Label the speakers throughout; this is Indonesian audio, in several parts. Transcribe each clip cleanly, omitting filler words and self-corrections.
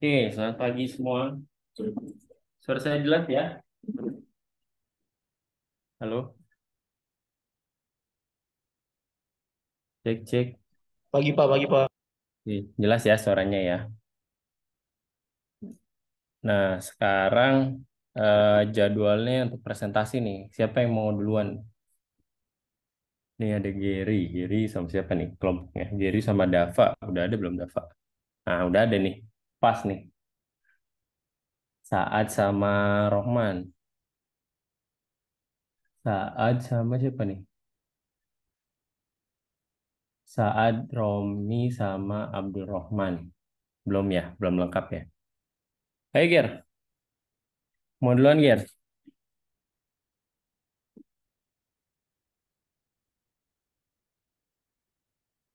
Speaker 1: Oke, selamat pagi semua. Suara saya jelas ya? Halo, cek cek.
Speaker 2: Pagi Pak.
Speaker 1: Oke, jelas ya suaranya ya. Nah, sekarang jadwalnya untuk presentasi nih. Siapa yang mau duluan? Nih ada Gary sama siapa nih kelompoknya? Gary sama Dava. Udah ada belum Dava? Nah, udah ada nih. Pas nih. Saat sama Rohman. Saat sama siapa nih? Saat Romi sama Abdul Rohman. Belum ya? Belum lengkap ya? Ayo Ger, mau duluan Ger?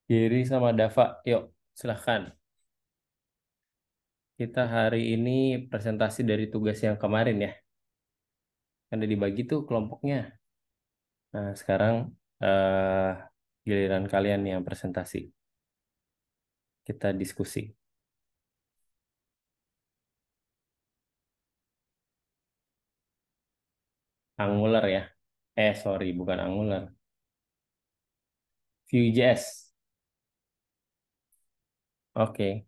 Speaker 1: Giri sama Dava, yuk silahkan. Kita hari ini presentasi dari tugas yang kemarin ya. Kan udah dibagi tuh kelompoknya. Nah sekarang eh giliran kalian yang presentasi. Kita diskusi. Angular ya. Sorry bukan Angular. Vue.js. Oke.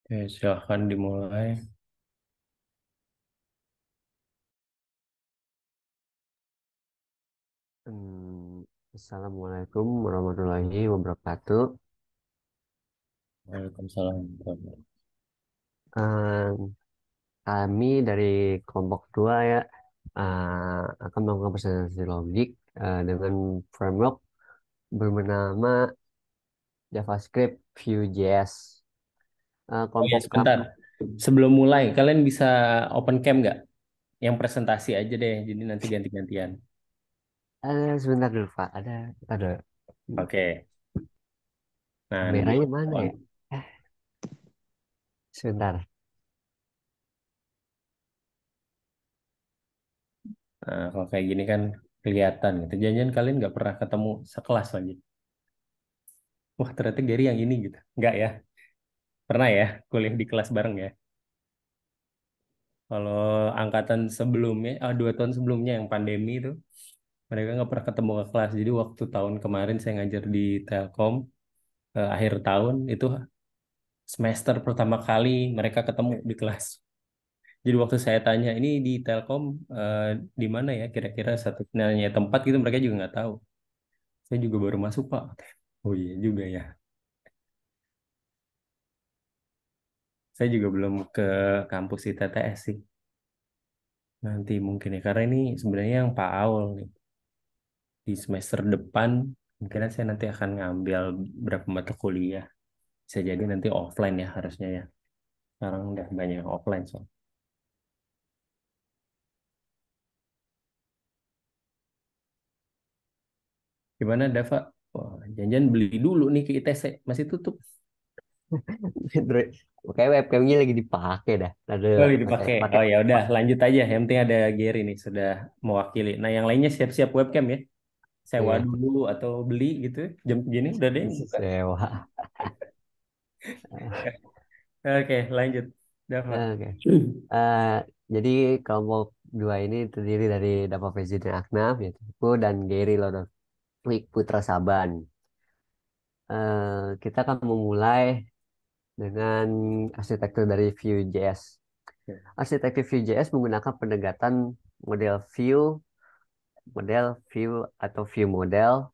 Speaker 1: Oke, silahkan dimulai.
Speaker 2: Assalamualaikum warahmatullahi wabarakatuh.
Speaker 1: Waalaikumsalam.
Speaker 2: Eh, Kami dari kelompok 2 ya akan melakukan presentasi logik dengan framework bernama JavaScript Vue.js.
Speaker 1: Oh ya
Speaker 2: Kelompok
Speaker 1: sebentar.
Speaker 2: kami,
Speaker 1: Sebelum mulai, kalian bisa open cam nggak? Yang presentasi aja deh, jadi nanti ganti-gantian.
Speaker 2: sebentar dulu Pak, ada
Speaker 1: Oke. Nah, di
Speaker 2: kameranya mana
Speaker 1: on.
Speaker 2: ya? Eh, Sebentar.
Speaker 1: Nah, kalau kayak gini kan kelihatan gitu. Jangan kalian nggak pernah ketemu sekelas lagi. Wah, ternyata Gary yang ini gitu. Nggak ya? Pernah ya kuliah di kelas bareng ya? Kalau angkatan sebelumnya, 2 tahun sebelumnya yang pandemi itu, mereka nggak pernah ketemu ke kelas. Jadi waktu tahun kemarin saya ngajar di Telkom, akhir tahun itu semester pertama kali mereka ketemu di kelas. Jadi waktu saya tanya, ini di Telkom di mana ya kira-kira satu nanya tempat gitu mereka juga nggak tahu. Saya juga baru masuk Pak. Oh iya juga ya. Saya juga belum ke kampus ITTS sih. Nanti mungkin ya karena ini sebenarnya yang Pak Aul nih di semester depan mungkin saya nanti akan ngambil berapa mata kuliah. Bisa jadi nanti offline ya harusnya ya. Sekarang udah banyak yang offline so. Gimana Dava? Wah, jangan beli dulu nih ke ITC, masih tutup.
Speaker 2: Android. Kayak webcamnya lagi dipakai dah. Lalu
Speaker 1: Oh, lagi
Speaker 2: pakai
Speaker 1: dipakai.
Speaker 2: pakai
Speaker 1: Oh ya udah, lanjut aja. Yang penting ada Gary nih sudah mewakili. Nah, yang lainnya siap-siap webcam ya. Sewa
Speaker 2: ya
Speaker 1: dulu atau beli gitu. Jam segini udah deh yang buka.
Speaker 2: sewa.
Speaker 1: Oke, lanjut. Dava.
Speaker 2: Oke. Eh, jadi kelompok dua ini terdiri dari Dava Fezi dan Aknaf, yaitu aku dan Gary Lodowik Putra Saban. Kita akan memulai dengan arsitektur dari Vue.js. Arsitektur Vue.js menggunakan pendekatan model view, atau view model,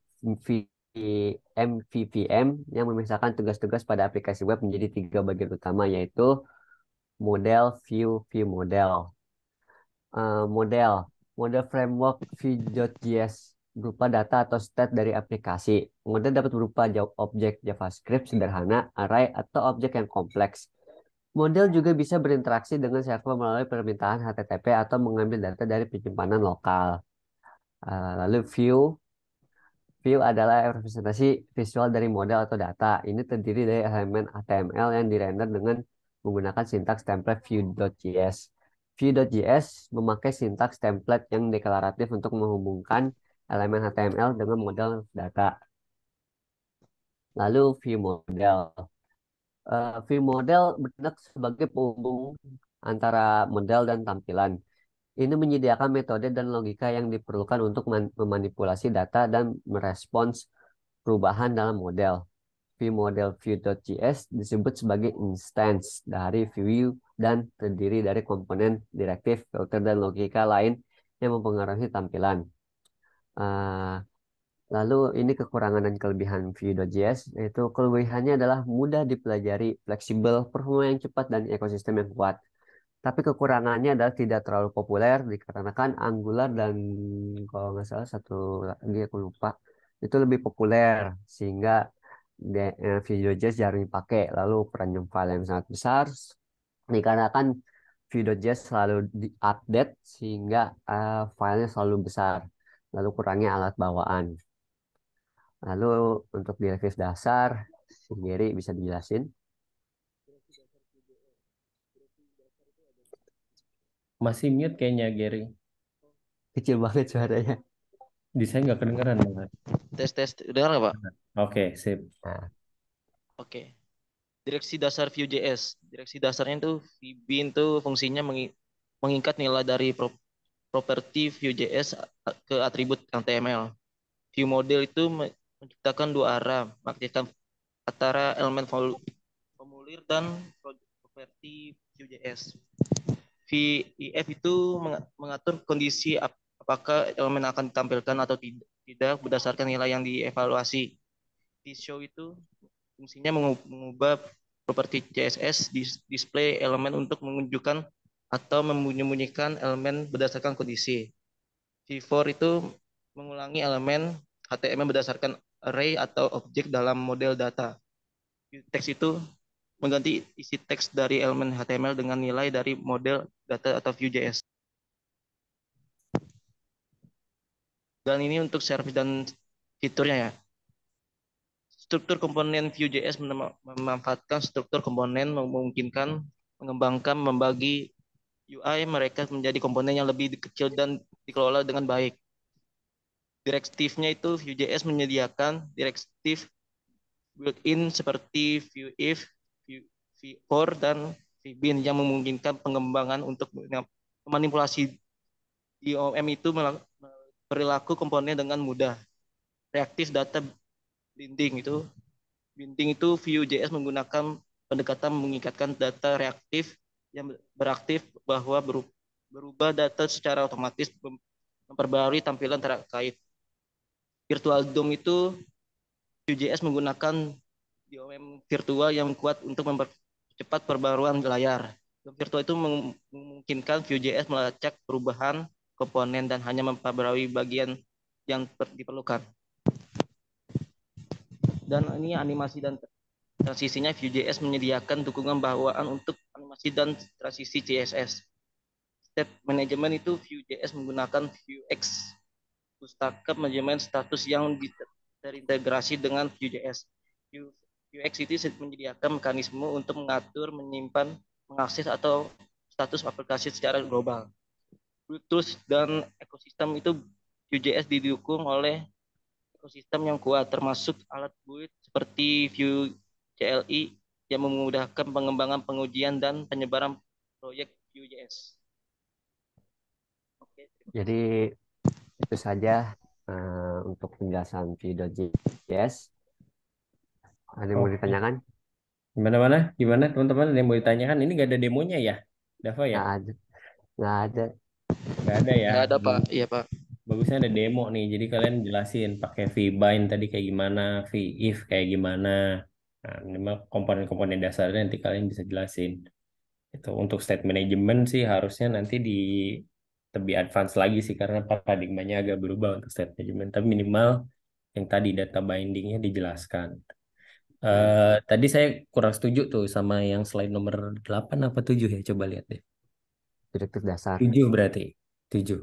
Speaker 2: MVVM yang memisahkan tugas-tugas pada aplikasi web menjadi tiga bagian utama, yaitu model, view, view model. Model, model framework Vue.js berupa data atau state dari aplikasi. Model dapat berupa objek JavaScript sederhana, array, atau objek yang kompleks. Model juga bisa berinteraksi dengan server melalui permintaan HTTP atau mengambil data dari penyimpanan lokal. Lalu view adalah representasi visual dari model atau data. Ini terdiri dari elemen HTML yang dirender dengan menggunakan sintaks template view.js. View.js memakai sintaks template yang deklaratif untuk menghubungkan elemen HTML dengan model data. Lalu view model. View model bertindak sebagai penghubung antara model dan tampilan. Ini menyediakan metode dan logika yang diperlukan untuk memanipulasi data dan merespons perubahan dalam model. View model Vue.js disebut sebagai instance dari view dan terdiri dari komponen direktif, filter, dan logika lain yang mempengaruhi tampilan. Uh, Lalu ini kekurangan dan kelebihan Vue.js, yaitu kelebihannya adalah mudah dipelajari, fleksibel, performa yang cepat, dan ekosistem yang kuat. Tapi kekurangannya adalah tidak terlalu populer dikarenakan Angular dan kalau nggak salah satu lagi aku lupa itu lebih populer sehingga Vue.js jarang dipakai. Lalu perannya file yang sangat besar dikarenakan Vue.js selalu diupdate sehingga filenya selalu besar. Lalu kurangnya alat bawaan. Lalu untuk direktif dasar sendiri bisa dijelasin.
Speaker 1: Masih mute kayaknya Gary.
Speaker 2: Kecil banget suaranya.
Speaker 1: Di saya nggak kedengeran banget.
Speaker 3: Tes tes, dengar nggak Pak?
Speaker 1: Oke, sip.
Speaker 2: Nah,
Speaker 3: Oke. Direksi dasar Vue.js. Direksi dasarnya itu VBean tuh fungsinya mengikat nilai dari properti Vue.js ke atribut HTML. View model itu menciptakan dua arah, mengaktifkan antara elemen formulir dan properti Vue.js. VIF itu mengatur kondisi apakah elemen akan ditampilkan atau tidak berdasarkan nilai yang dievaluasi. VShow itu fungsinya mengubah properti CSS display elemen untuk menunjukkan atau menyembunyikan elemen berdasarkan kondisi. V4 itu mengulangi elemen HTML berdasarkan array atau objek dalam model data. Teks itu mengganti isi teks dari elemen HTML dengan nilai dari model data atau Vue.js. Dan ini untuk service dan fiturnya ya. Struktur komponen Vue.js memanfaatkan struktur komponen memungkinkan mengembangkan membagi UI mereka menjadi komponen yang lebih kecil dan dikelola dengan baik. Direktifnya itu Vue.js menyediakan direktif built-in seperti VueIf, V4, dan VBean yang memungkinkan pengembangan untuk memanipulasi DOM itu perilaku komponen dengan mudah. Reaktif data binding itu Vue.js menggunakan pendekatan mengikatkan data reaktif yang beraktif bahwa berubah data secara otomatis memperbarui tampilan terkait. Virtual DOM itu Vue.js menggunakan DOM virtual yang kuat untuk mempercepat perbaruan layar. DOM virtual itu memungkinkan Vue.js melacak perubahan komponen dan hanya memperbarui bagian yang diperlukan. Dan ini animasi dan transisinya Vue.js menyediakan dukungan bawaan untuk animasi dan transisi CSS. State management itu Vue.js menggunakan Vuex, pustaka manajemen status yang terintegrasi dengan Vue.js. Vuex itu menyediakan mekanisme untuk mengatur, menyimpan, mengakses atau status aplikasi secara global. Tools dan ekosistem itu Vue.js didukung oleh ekosistem yang kuat, termasuk alat build seperti Vue CLI yang memudahkan pengembangan, pengujian, dan penyebaran proyek Vue.js. Oke,
Speaker 2: Jadi itu saja untuk penjelasan Vue.js. Ada yang mau
Speaker 1: Oke.
Speaker 2: ditanyakan?
Speaker 1: Gimana gimana teman-teman ada yang mau ditanyakan? Ini nggak ada demonya ya, Dava ya?
Speaker 2: Nggak ada, nggak ada.
Speaker 1: Nggak ada ya.
Speaker 3: nggak ada Pak, iya Pak.
Speaker 1: Bagusnya ada demo nih. Jadi kalian jelasin pakai vbind tadi kayak gimana, vif kayak gimana. Nah, minimal komponen-komponen dasarnya nanti kalian bisa jelasin. Itu untuk state management sih harusnya nanti di lebih advance lagi sih karena paradigmanya agak berubah untuk state management. Tapi minimal yang tadi data bindingnya dijelaskan.
Speaker 2: Hmm,
Speaker 1: Tadi saya kurang setuju tuh sama yang slide nomor 8 apa 7 ya. Coba lihat deh.
Speaker 2: Direktif dasar.
Speaker 1: 7 berarti. 7.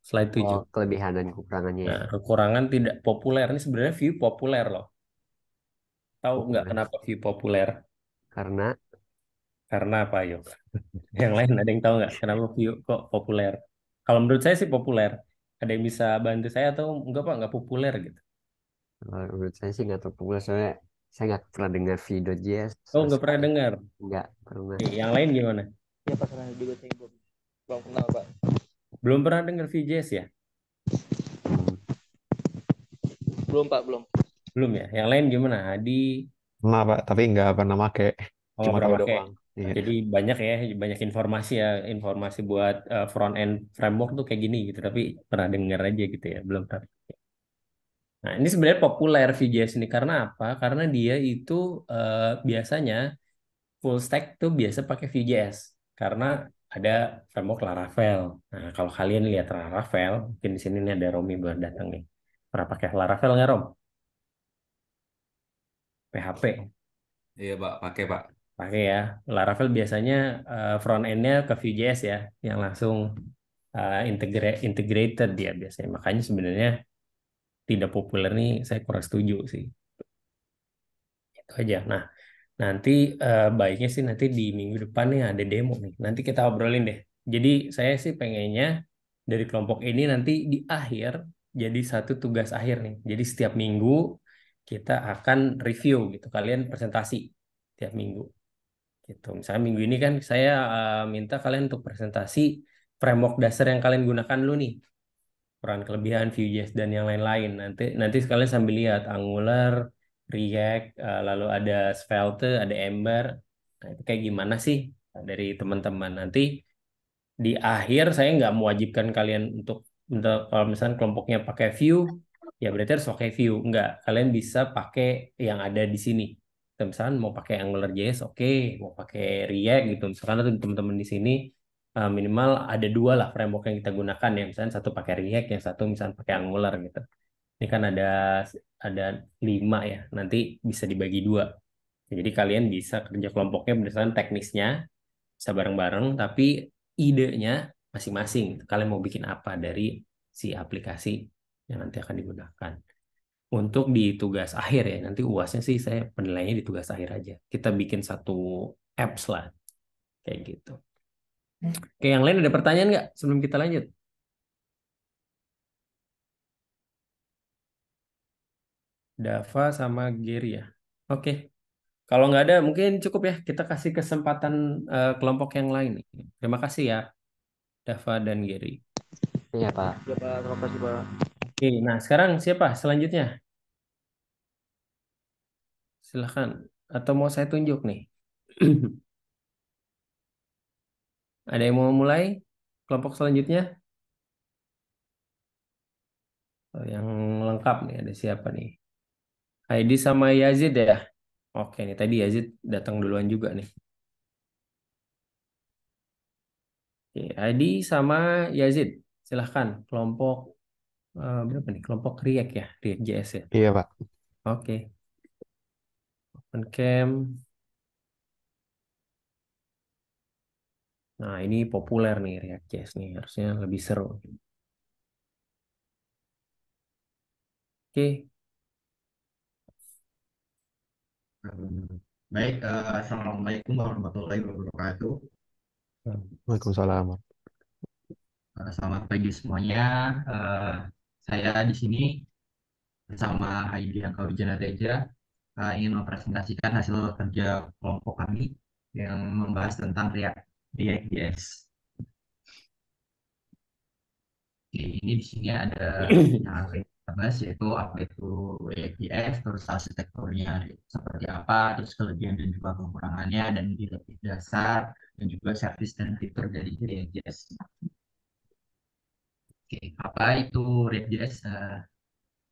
Speaker 1: Slide
Speaker 2: Oh,
Speaker 1: 7.
Speaker 2: kelebihan dan kekurangannya ya.
Speaker 1: Nah, kekurangan tidak populer. Ini sebenarnya view populer loh. Tahu nggak
Speaker 2: Populer.
Speaker 1: kenapa view populer?
Speaker 2: Karena
Speaker 1: Karena apa, yuk? Yang lain ada yang tahu nggak kenapa view kok populer? Kalau menurut saya sih populer. Ada yang bisa bantu saya atau enggak Pak, nggak populer gitu.
Speaker 2: menurut saya sih nggak terlalu populer soalnya saya nggak pernah dengar Vue.js
Speaker 1: Oh,
Speaker 2: sama
Speaker 1: nggak pernah
Speaker 2: sekali.
Speaker 1: dengar.
Speaker 2: Nggak pernah.
Speaker 1: Nih, yang lain gimana?
Speaker 3: Iya Pak, karena juga saya belum kenal Pak.
Speaker 1: Belum pernah dengar Vue.js ya?
Speaker 2: Hmm,
Speaker 3: Belum Pak, belum.
Speaker 1: Belum ya? Yang lain gimana? Adi,
Speaker 4: Pernah Pak, tapi nggak pernah make.
Speaker 1: oh, nggak
Speaker 4: Cuma
Speaker 1: pernah
Speaker 4: tahu
Speaker 1: pakai.
Speaker 4: doang. Iya.
Speaker 1: Jadi banyak ya, banyak informasi ya, informasi buat front end framework tuh kayak gini gitu. Tapi pernah dengar aja gitu ya, belum pernah. Nah, ini sebenarnya populer Vue.js ini karena apa? Karena dia itu biasanya full stack tuh biasa pakai Vue.js karena ada framework Laravel. Nah, kalau kalian lihat Laravel, mungkin di sini nih ada Romi baru datang nih. Pernah pakai Laravel nggak Rom? PHP
Speaker 5: Iya, Pak, pakai, Pak.
Speaker 1: pakai ya. Laravel biasanya front end-nya ke Vue.js ya, yang langsung integrated dia biasanya. Makanya sebenarnya tidak populer nih, saya kurang setuju sih. Itu aja. Nah, nanti baiknya sih nanti di minggu depan nih ada demo nih. Nanti kita obrolin deh. Jadi saya sih pengennya dari kelompok ini nanti di akhir jadi satu tugas akhir nih. Jadi setiap minggu kita akan review gitu. Kalian presentasi tiap minggu gitu. Misalnya minggu ini kan saya minta kalian untuk presentasi framework dasar yang kalian gunakan dulu nih. Peran kelebihan Vue.js dan yang lain-lain. Nanti nanti sekalian sambil lihat Angular, React, lalu ada Svelte, ada Ember. Nah, itu kayak gimana sih dari teman-teman? Nanti di akhir saya nggak mewajibkan kalian untuk kalau misalnya kelompoknya pakai Vue, ya berarti harus pakai Vue. Nggak, kalian bisa pakai yang ada di sini. Misalkan mau pakai AngularJS, oke, mau pakai React gitu. Misalkan ada teman-teman di sini minimal ada dua lah framework yang kita gunakan ya. Misalnya satu pakai React, yang satu misalnya pakai Angular gitu. Ini kan ada 5 ya. Nanti bisa dibagi dua. Jadi kalian bisa kerja kelompoknya berdasarkan teknisnya, bisa bareng-bareng, tapi idenya masing-masing. Kalian mau bikin apa dari si aplikasi yang nanti akan digunakan. Untuk di tugas akhir ya, nanti UASnya sih saya penilainya di tugas akhir aja. Kita bikin satu apps lah, kayak gitu. Oke, yang lain ada pertanyaan nggak sebelum kita lanjut? Dava sama Gary ya. Oke, kalau nggak ada mungkin cukup ya. Kita kasih kesempatan kelompok yang lain nih. Terima kasih ya, Dava dan Gary.
Speaker 2: iya Pak.
Speaker 3: Ya Pak, terima kasih Pak.
Speaker 1: Oke, nah sekarang siapa selanjutnya? Silahkan. Atau mau saya tunjuk nih? Ada yang mau mulai? Kelompok selanjutnya? Oh, yang lengkap nih, ada siapa nih? Heidi sama Yazid ya? Oke nih, tadi Yazid datang duluan juga nih. Oke, Heidi sama Yazid, silahkan. Kelompok berapa nih? Kelompok React ya? React JS ya?
Speaker 4: Iya Pak.
Speaker 1: Oke, open cam. Nah, ini populer nih React JS nih, harusnya lebih seru. Oke,
Speaker 6: Baik, Assalamualaikum warahmatullahi wabarakatuh.
Speaker 4: Waalaikumsalam.
Speaker 6: Selamat pagi semuanya. Eh, saya di sini bersama Heidi Angkawijana Teja ingin mempresentasikan hasil kerja kelompok kami yang membahas tentang React.js. Oke, ini di sini ada yang akan kita bahas yaitu apa itu React.js, terus arsitekturnya seperti apa, terus kelebihan dan juga kekurangannya, dan lebih dasar, dan juga service dan fitur dari React.js. Oke, apa itu React.js?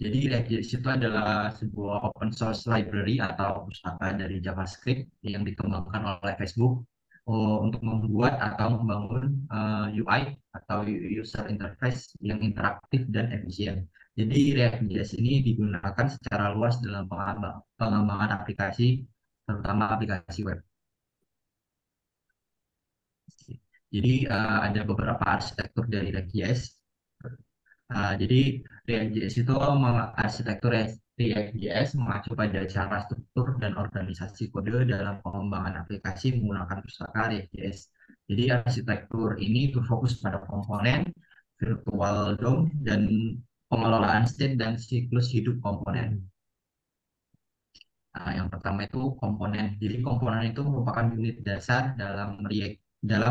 Speaker 6: Jadi React.js itu adalah sebuah open source library atau pustaka dari JavaScript yang dikembangkan oleh Facebook untuk membuat atau membangun UI atau user interface yang interaktif dan efisien. Jadi React.js ini digunakan secara luas dalam pengembangan aplikasi, terutama aplikasi web. Jadi ada beberapa arsitektur dari React.js. Jadi React.js itu arsitektur React.js mengacu pada cara struktur dan organisasi kode dalam pengembangan aplikasi menggunakan pustaka React.js. Jadi arsitektur ini berfokus pada komponen, virtual DOM, dan pengelolaan state dan siklus hidup komponen. Yang pertama itu komponen. Jadi komponen itu merupakan unit dasar dalam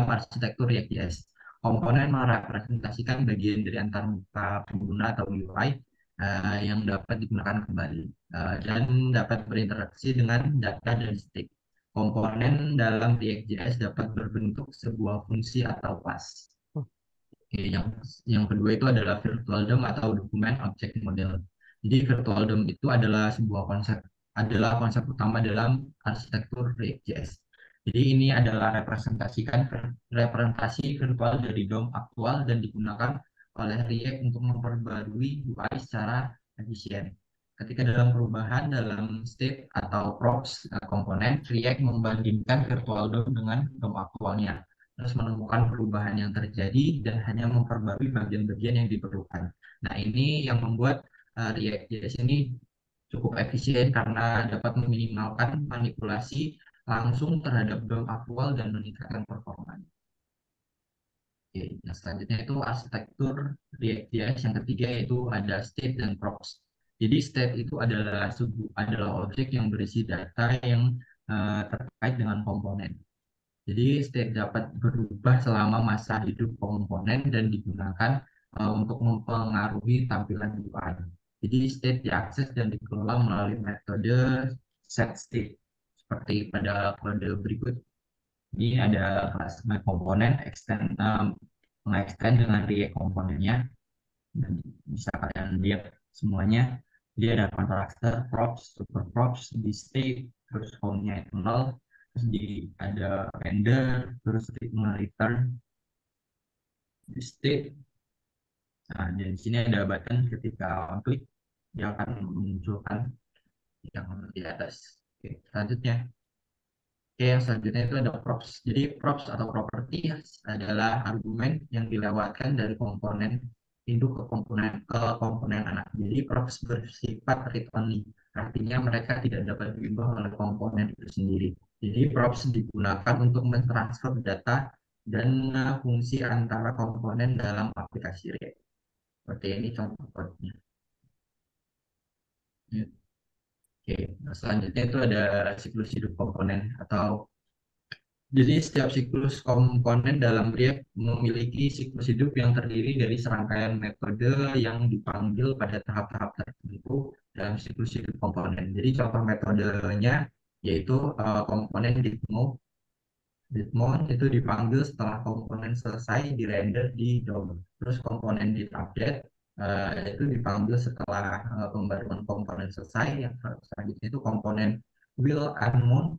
Speaker 6: arsitektur React.js. Komponen merepresentasikan bagian dari antar muka pengguna atau UI yang dapat digunakan kembali dan dapat berinteraksi dengan data dan state. Komponen dalam React.js dapat berbentuk sebuah fungsi atau class. Oke, yang kedua itu adalah virtual DOM atau dokumen object model. Jadi virtual DOM itu adalah konsep utama dalam arsitektur React.js. Jadi ini adalah representasi virtual dari DOM aktual dan digunakan oleh React untuk memperbarui UI secara efisien. Ketika dalam perubahan dalam state atau props komponen, React membandingkan virtual DOM dengan DOM aktualnya, terus menemukan perubahan yang terjadi dan hanya memperbarui bagian-bagian yang diperlukan. Nah, ini yang membuat React.js ini cukup efisien karena dapat meminimalkan manipulasi langsung terhadap DOM aktual dan meningkatkan performa. Oke, nah selanjutnya itu arsitektur React.js yang ketiga yaitu ada state dan props. Jadi state itu adalah objek yang berisi data yang terkait dengan komponen. Jadi state dapat berubah selama masa hidup komponen dan digunakan untuk mempengaruhi tampilan UI. Jadi state diakses dan dikelola melalui metode setState. Seperti pada kode berikut, ini ada kelas komponen, mengextend dengan React komponennya, dan bisa kalian lihat semuanya. Dia ada constructor, props, super props, di state, terus home-nya itu nol, terus ada render, terus return di state. Nah, dan di sini ada button ketika klik dia akan memunculkan yang di atas. Oke, selanjutnya. Oke, yang selanjutnya itu ada props. Jadi props atau property adalah argumen yang dilewatkan dari komponen induk ke komponen anak. Jadi props bersifat read only. Artinya mereka tidak dapat diubah oleh komponen itu sendiri. Jadi props digunakan untuk mentransfer data dan fungsi antara komponen dalam aplikasi React. Seperti ini contoh code-nya. Oke, nah selanjutnya itu ada siklus hidup komponen atau jadi setiap siklus komponen dalam React memiliki siklus hidup yang terdiri dari serangkaian metode yang dipanggil pada tahap-tahap tertentu dalam siklus hidup komponen. Jadi contoh metodenya yaitu komponen demo. Demo itu dipanggil setelah komponen selesai di-render di DOM. Terus komponen update itu dipanggil setelah pembaruan komponen selesai. Yang selanjutnya itu komponen will unknown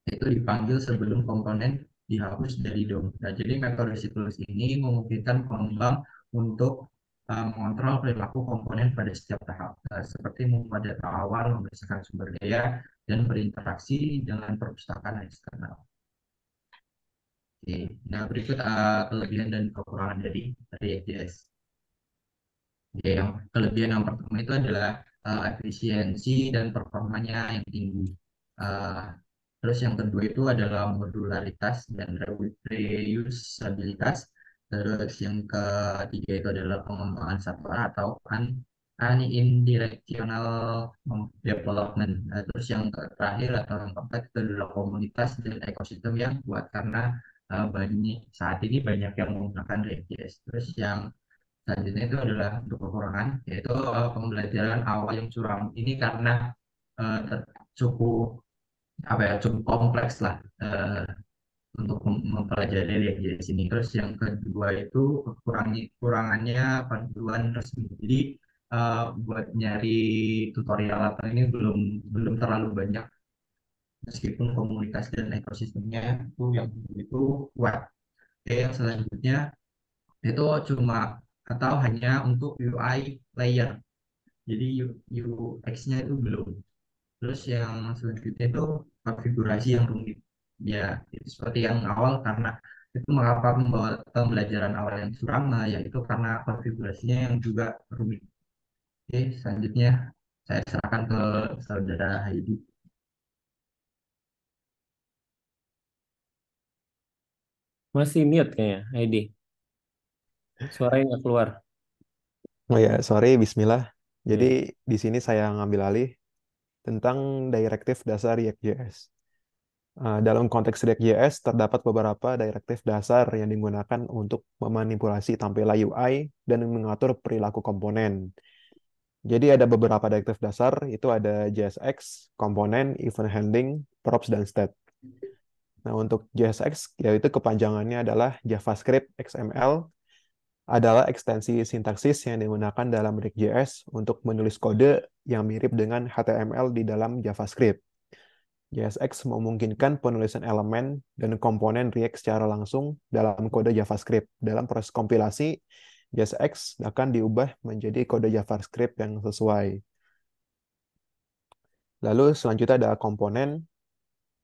Speaker 6: itu dipanggil sebelum komponen dihapus dari DOM. Nah, jadi metode siklus ini memungkinkan pengembang untuk mengontrol perilaku komponen pada setiap tahap, seperti membuat data awal, memberdasarkan sumber daya, dan berinteraksi dengan perpustakaan eksternal. Oke, nah berikut kelebihan dan kekurangan dari React.js. Oke, yang kelebihan yang pertama itu adalah efisiensi dan performanya yang tinggi. Eh, Terus yang kedua itu adalah modularitas dan reusabilitas. Terus yang ketiga itu adalah pengembangan satwa atau unidirectional development. Terus yang terakhir atau yang keempat itu adalah komunitas dan ekosistem yang kuat karena saat ini banyak yang menggunakan React.js. Terus yang selanjutnya itu adalah untuk kekurangan, yaitu pembelajaran awal yang curam. Ini karena cukup cukup kompleks lah untuk mempelajari React.js ini. Terus yang kedua itu kekurangannya panduan resmi. Jadi buat nyari tutorial atau ini belum belum terlalu banyak meskipun komunitas dan ekosistemnya itu yang itu kuat. Oke, yang selanjutnya itu cuma atau hanya untuk UI layer. Jadi UX-nya itu belum. Terus yang selanjutnya itu konfigurasi yang rumit. Ya, itu seperti yang awal karena itu mengapa membawa pembelajaran awal yang suram, nah, yaitu karena konfigurasinya yang juga rumit. Oke, selanjutnya saya serahkan ke saudara Heidi.
Speaker 1: Masih mute kayaknya, ID. Suaranya nggak keluar.
Speaker 4: Oh ya, sorry, Bismillah. Jadi
Speaker 1: Ya.
Speaker 4: di sini saya ngambil alih tentang direktif dasar React.js. Dalam konteks React.js terdapat beberapa direktif dasar yang digunakan untuk memanipulasi tampilan UI dan mengatur perilaku komponen. Jadi ada beberapa direktif dasar, itu ada JSX, komponen, event handling, props, dan state. Nah, untuk JSX, yaitu kepanjangannya adalah JavaScript XML, adalah ekstensi sintaksis yang digunakan dalam React.js untuk menulis kode yang mirip dengan HTML di dalam JavaScript. JSX memungkinkan penulisan elemen dan komponen React secara langsung dalam kode JavaScript. Dalam proses kompilasi, JSX akan diubah menjadi kode JavaScript yang sesuai. Lalu selanjutnya ada komponen.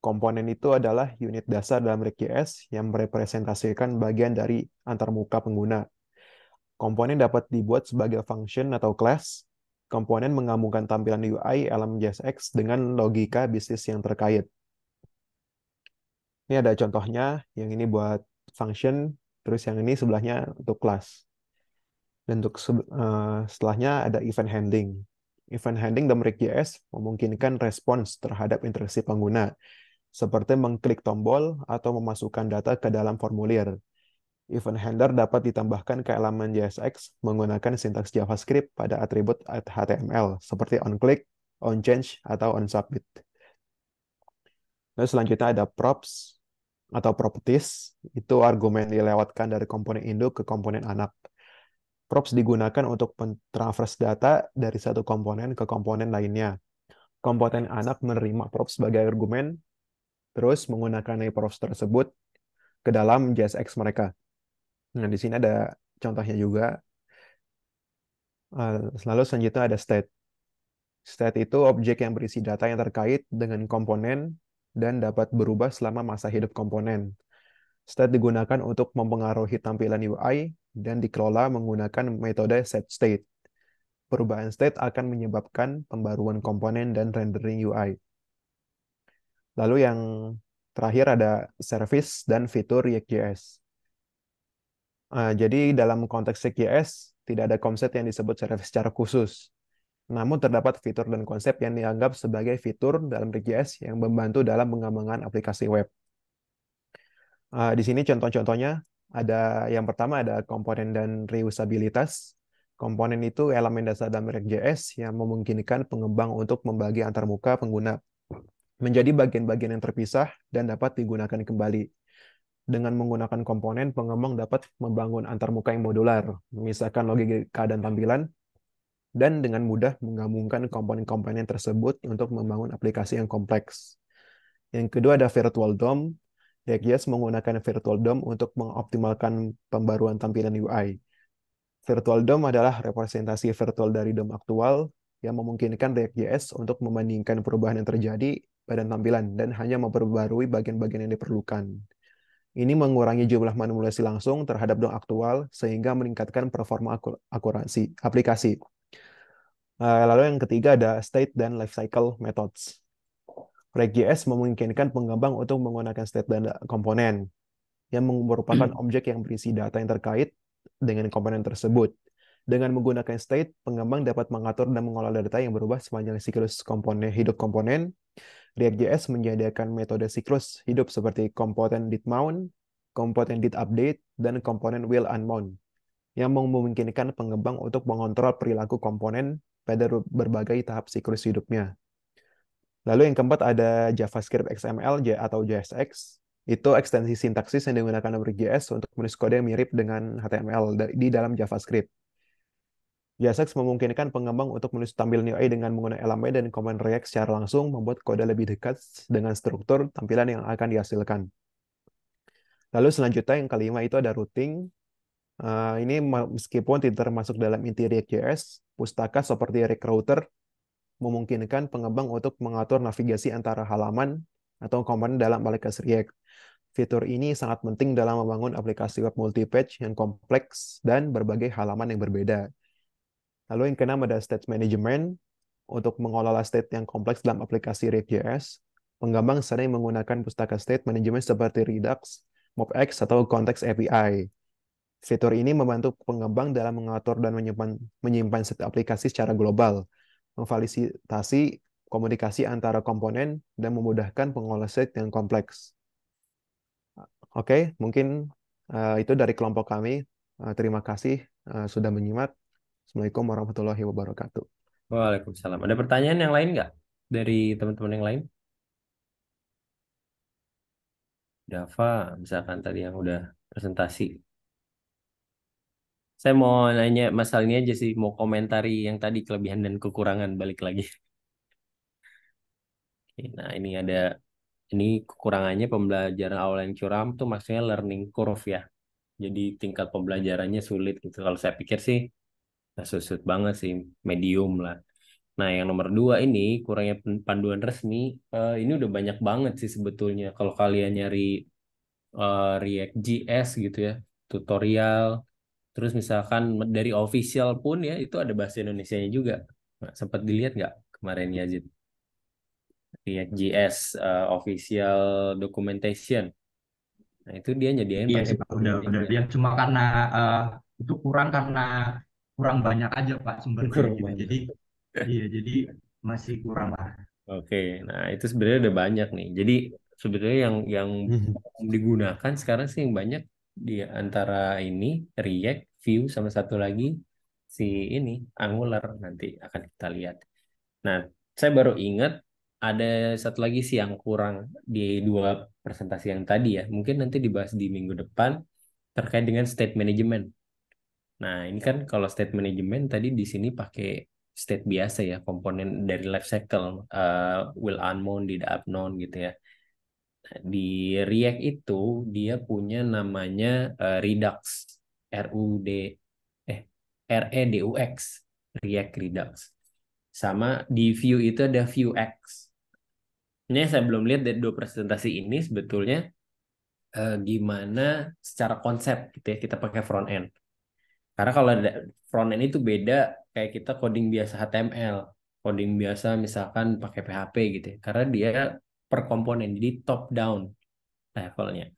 Speaker 4: Komponen itu adalah unit dasar dalam React.js yang merepresentasikan bagian dari antarmuka pengguna. Komponen dapat dibuat sebagai function atau class. Komponen menggabungkan tampilan UI elemen JSX dengan logika bisnis yang terkait. Ini ada contohnya, yang ini buat function, terus yang ini sebelahnya untuk class. Dan untuk setelahnya ada event handling. Event handling dalam React.js memungkinkan respons terhadap interaksi pengguna, seperti mengklik tombol atau memasukkan data ke dalam formulir. Event handler dapat ditambahkan ke elemen JSX menggunakan sintaks JavaScript pada atribut HTML, seperti onClick, onChange, atau onSubmit. Lalu selanjutnya ada props atau properties, itu argumen dilewatkan dari komponen induk ke komponen anak. Props digunakan untuk mentransfer data dari satu komponen ke komponen lainnya. Komponen anak menerima props sebagai argumen, terus menggunakan props tersebut ke dalam JSX mereka. Nah, di sini ada contohnya juga. Lalu selanjutnya ada state. State itu objek yang berisi data yang terkait dengan komponen dan dapat berubah selama masa hidup komponen. State digunakan untuk mempengaruhi tampilan UI dan dikelola menggunakan metode setState. Perubahan state akan menyebabkan pembaruan komponen dan rendering UI. Lalu yang terakhir ada service dan fitur React.js. Jadi dalam konteks React.js, tidak ada konsep yang disebut service secara khusus. Namun terdapat fitur dan konsep yang dianggap sebagai fitur dalam React.js yang membantu dalam pengembangan aplikasi web. Di sini contoh-contohnya, ada yang pertama ada komponen dan reusabilitas. Komponen itu elemen dasar dalam React.js yang memungkinkan pengembang untuk membagi antarmuka pengguna menjadi bagian-bagian yang terpisah dan dapat digunakan kembali. Dengan menggunakan komponen, pengembang dapat membangun antarmuka yang modular, memisahkan logika dan tampilan, dan dengan mudah menggabungkan komponen-komponen tersebut untuk membangun aplikasi yang kompleks. Yang kedua ada Virtual DOM. React.js menggunakan Virtual DOM untuk mengoptimalkan pembaruan tampilan UI. Virtual DOM adalah representasi virtual dari DOM aktual yang memungkinkan React.js untuk membandingkan perubahan yang terjadi pada tampilan dan hanya memperbarui bagian-bagian yang diperlukan. Ini mengurangi jumlah manipulasi langsung terhadap DOM aktual sehingga meningkatkan performa akurasi aplikasi. Lalu yang ketiga ada state dan lifecycle methods. React.js memungkinkan pengembang untuk menggunakan state dan komponen yang merupakan objek yang berisi data yang terkait dengan komponen tersebut. Dengan menggunakan state, pengembang dapat mengatur dan mengolah data yang berubah sepanjang siklus hidup komponen. React.js menyediakan metode siklus hidup seperti komponen did mount, komponen did update, dan komponen will unmount, yang memungkinkan pengembang untuk mengontrol perilaku komponen pada berbagai tahap siklus hidupnya. Lalu yang keempat ada JavaScript XML atau JSX. Itu ekstensi sintaksis yang digunakan React.js untuk menulis kode yang mirip dengan HTML di dalam JavaScript. JSX memungkinkan pengembang untuk menulis tampilan UI dengan menggunakan elemen dan komponen React secara langsung, membuat kode lebih dekat dengan struktur tampilan yang akan dihasilkan. Lalu selanjutnya yang kelima itu ada routing. Ini meskipun tidak termasuk dalam inti React.js, pustaka seperti React Router memungkinkan pengembang untuk mengatur navigasi antara halaman atau komponen dalam aplikasi React. Fitur ini sangat penting dalam membangun aplikasi web multi-page yang kompleks dan berbagai halaman yang berbeda. Lalu yang keenam ada state management. Untuk mengelola state yang kompleks dalam aplikasi React.js, pengembang sering menggunakan pustaka state management seperti Redux, MobX, atau Context API. Fitur ini membantu pengembang dalam mengatur dan menyimpan state aplikasi secara global, memfasilitasi komunikasi antara komponen, dan memudahkan pengolahan state yang kompleks. Oke, mungkin itu dari kelompok kami. Terima kasih sudah menyimak. Assalamualaikum warahmatullahi wabarakatuh.
Speaker 1: Waalaikumsalam. Ada pertanyaan yang lain nggak dari teman-teman yang lain? Dava, misalkan tadi yang udah presentasi. Saya mau nanya masalah ini aja sih, mau komentari yang tadi kelebihan dan kekurangan balik lagi. Oke, nah, ini kekurangannya pembelajaran awal yang curam tuh maksudnya learning curve ya. Jadi tingkat pembelajarannya sulit gitu. Kalau saya pikir sih, nah, susut banget sih, medium lah. Nah, yang nomor dua ini kurangnya panduan resmi. Ini udah banyak banget sih sebetulnya. Kalau kalian nyari React.js gitu ya, tutorial. Terus misalkan dari official pun ya, itu ada bahasa Indonesianya juga. Nah, sempat dilihat nggak kemarin Yazid? React.js official documentation. Nah, itu dia nyediain
Speaker 6: Iya
Speaker 1: pakai
Speaker 6: sih Pak,
Speaker 1: bahasa
Speaker 6: udah
Speaker 1: Indonesia.
Speaker 6: lihat cuma karena itu kurang karena kurang banyak aja Pak sumbernya
Speaker 1: Kurang
Speaker 6: gitu. Jadi
Speaker 1: banyak.
Speaker 6: iya jadi masih kurang lah.
Speaker 1: Oke, nah itu sebenarnya udah banyak nih. Jadi sebetulnya yang digunakan sekarang sih yang banyak di antara ini React, Vue, sama satu lagi si ini Angular nanti akan kita lihat. Nah, saya baru ingat ada satu lagi sih yang kurang di dua presentasi yang tadi ya. Mungkin nanti dibahas di minggu depan terkait dengan state management. Nah, ini kan kalau state management tadi di sini pakai state biasa ya, komponen dari life cycle, will unknown, did unknown gitu ya. Nah, di React itu dia punya namanya Redux, RUD, eh REDUX, React Redux. Sama di Vue itu ada Vuex. Ini saya belum lihat dari dua presentasi ini sebetulnya gimana secara konsep gitu ya kita pakai front end. Karena kalau ada front end itu beda kayak kita coding biasa HTML, coding biasa misalkan pakai PHP gitu ya. Karena dia per komponen, jadi top down levelnya.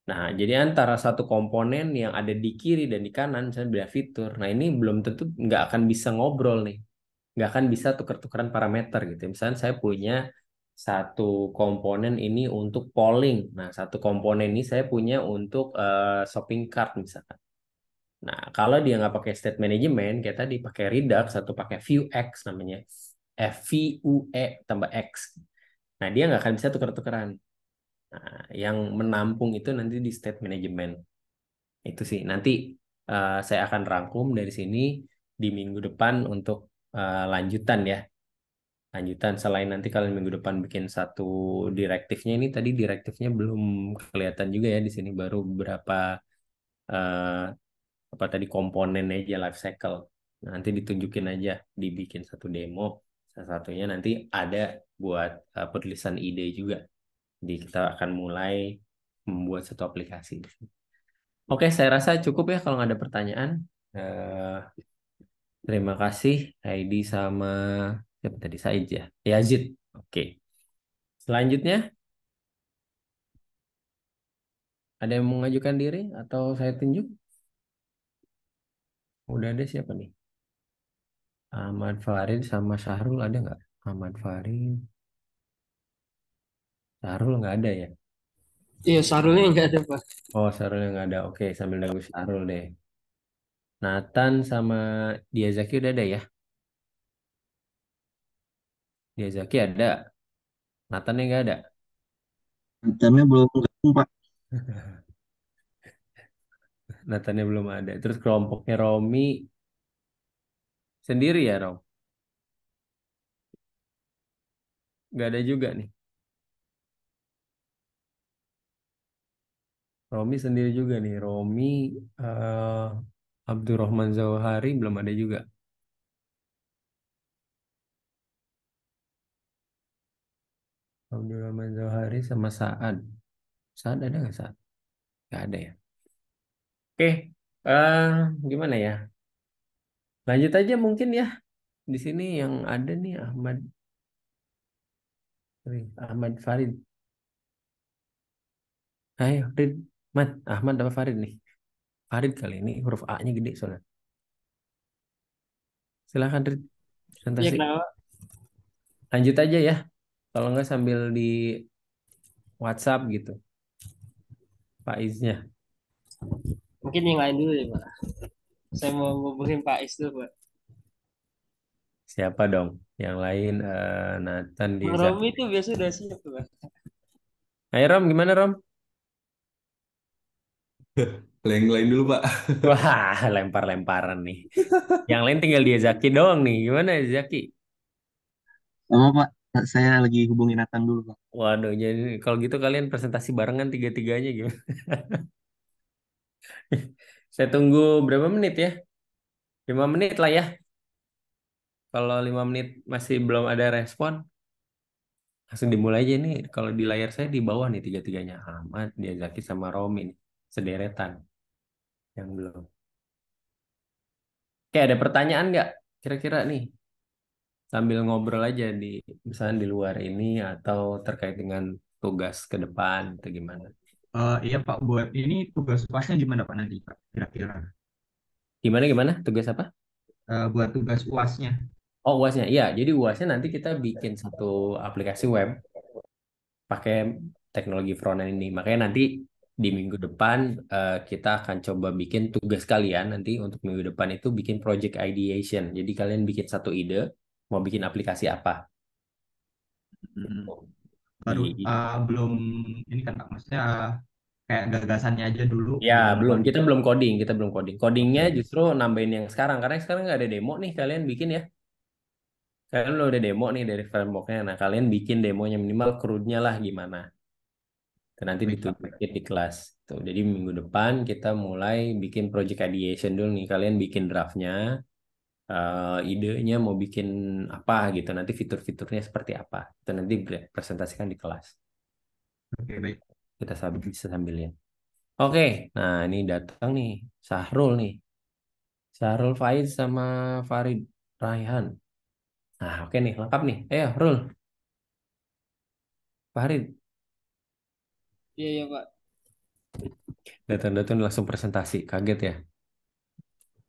Speaker 1: Nah, jadi antara satu komponen yang ada di kiri dan di kanan, misalnya beda fitur. Nah, ini belum tentu nggak akan bisa ngobrol nih. Nggak akan bisa tuker-tukeran parameter gitu. Misalnya saya punya satu komponen ini untuk polling. Nah, satu komponen ini saya punya untuk shopping cart misalkan. Nah, kalau dia nggak pakai state management, kayak tadi pakai Redux atau pakai Vuex namanya, Vue tambah X. Nah, dia nggak akan bisa tuker-tukeran. Nah, yang menampung itu nanti di state management. Itu sih. Nanti saya akan rangkum dari sini di minggu depan untuk lanjutan ya. Lanjutan selain nanti kalian minggu depan bikin satu direktifnya ini tadi direktifnya belum kelihatan juga ya di sini baru beberapa eh, apa tadi komponen aja life cycle. Nah, nanti ditunjukin aja, dibikin satu demo. Salah satunya nanti ada buat penulisan ide juga. Jadi kita akan mulai membuat satu aplikasi. Oke, saya rasa cukup ya kalau nggak ada pertanyaan. Eh, Terima kasih Heidi sama siapa tadi Said ya. Yazid. Oke. Selanjutnya, ada yang mengajukan diri atau saya tunjuk? Udah ada siapa nih? Ahmad Farid sama Syahrul ada nggak? Ahmad Farid, Syahrul nggak ada ya?
Speaker 7: Iya, Sarulnya nggak ada, Pak.
Speaker 1: Oh, Syahrul yang nggak ada. Oke, sambil nunggu Syahrul deh. Nathan sama Diazaki udah ada ya? Diazaki ada. Nathan yang nggak ada.
Speaker 8: Nathannya belum gabung, Pak.
Speaker 1: Nathannya belum ada. Terus kelompoknya Romi sendiri ya, Rom? Nggak ada juga nih. Romi sendiri juga nih. Romi, eh Abdurrahman Zawahari belum ada juga. Abdurrahman Zawahari sama Saad. Saad ada nggak Saad? Nggak ada ya. Oke, eh gimana ya? Lanjut aja mungkin ya. Di sini yang ada nih Ahmad Farid. Ayo, Rid. Ahmad apa Farid nih? Farid kali ini huruf A-nya gede soalnya. Silakan Rid,
Speaker 7: Iya,
Speaker 1: presentasi.
Speaker 7: kenapa?
Speaker 1: Lanjut aja ya. Kalau nggak sambil di WhatsApp gitu, Pak Iznya.
Speaker 7: Mungkin yang lain dulu ya, Pak. Saya mau ngubungin Pak Is dulu, Pak.
Speaker 1: Siapa dong? Yang lain Nathan
Speaker 7: Bang
Speaker 1: Diza.
Speaker 7: Romi itu biasa udah siap, Pak.
Speaker 1: Ayo Rom, gimana Rom?
Speaker 5: Yang lain dulu, Pak.
Speaker 1: Wah, lempar-lemparan nih. Yang lain tinggal dia Zaki doang nih. Gimana Zaki?
Speaker 8: Sama, Pak. Saya lagi hubungin Nathan dulu, Pak.
Speaker 1: Waduh, jadi kalau gitu kalian presentasi barengan tiga-tiganya gimana? Saya tunggu berapa menit ya? 5 menit lah ya. Kalau 5 menit masih belum ada respon, langsung dimulai aja nih. Kalau di layar saya di bawah nih tiga-tiganya. Ahmad, dia Zaki sama Romi nih. Sederetan yang belum. Oke, ada pertanyaan nggak? Kira-kira nih, sambil ngobrol aja di misalnya di luar ini atau terkait dengan tugas ke depan atau gimana?
Speaker 6: Iya Pak, buat ini tugas UASnya gimana Pak nanti Pak? Kira-kira.
Speaker 1: Gimana gimana? Tugas apa?
Speaker 6: Buat tugas UASnya.
Speaker 1: Oh, UASnya. Iya, jadi UASnya nanti kita bikin satu aplikasi web pakai teknologi front-end ini. Makanya nanti di minggu depan kita akan coba bikin tugas kalian nanti untuk minggu depan itu bikin project ideation. Jadi kalian bikin satu ide mau bikin aplikasi apa.
Speaker 6: Hmm, baru
Speaker 1: Di
Speaker 6: belum ini kan Pak, maksudnya kayak gagasannya aja dulu,
Speaker 1: Ya,
Speaker 6: belum
Speaker 1: belum.
Speaker 6: coding.
Speaker 1: Kita belum coding. Kita belum coding. Codingnya
Speaker 6: Oke.
Speaker 1: justru nambahin yang sekarang. Karena sekarang nggak ada demo nih. Kalian bikin ya. Kalian udah ada demo nih dari frameworknya. Nah, kalian bikin demonya minimal CRUD-nya lah gimana. Dan nanti
Speaker 6: Baik Pak.
Speaker 1: ditunjukin di kelas. Tuh, jadi minggu depan kita mulai bikin project ideation dulu nih. Kalian bikin draftnya. Idenya mau bikin apa gitu. Nanti fitur-fiturnya seperti apa. Itu nanti presentasikan di kelas.
Speaker 6: Oke, baik.
Speaker 1: Kita bisa sambilnya. Oke. Nah, ini datang nih. Sahrul nih. Syahrul Faiz sama Farid Raihan. Nah, oke nih, lengkap nih. Ayo, Rul, Farid.
Speaker 7: Iya, iya, Pak.
Speaker 1: Datang-datang langsung presentasi. Kaget ya,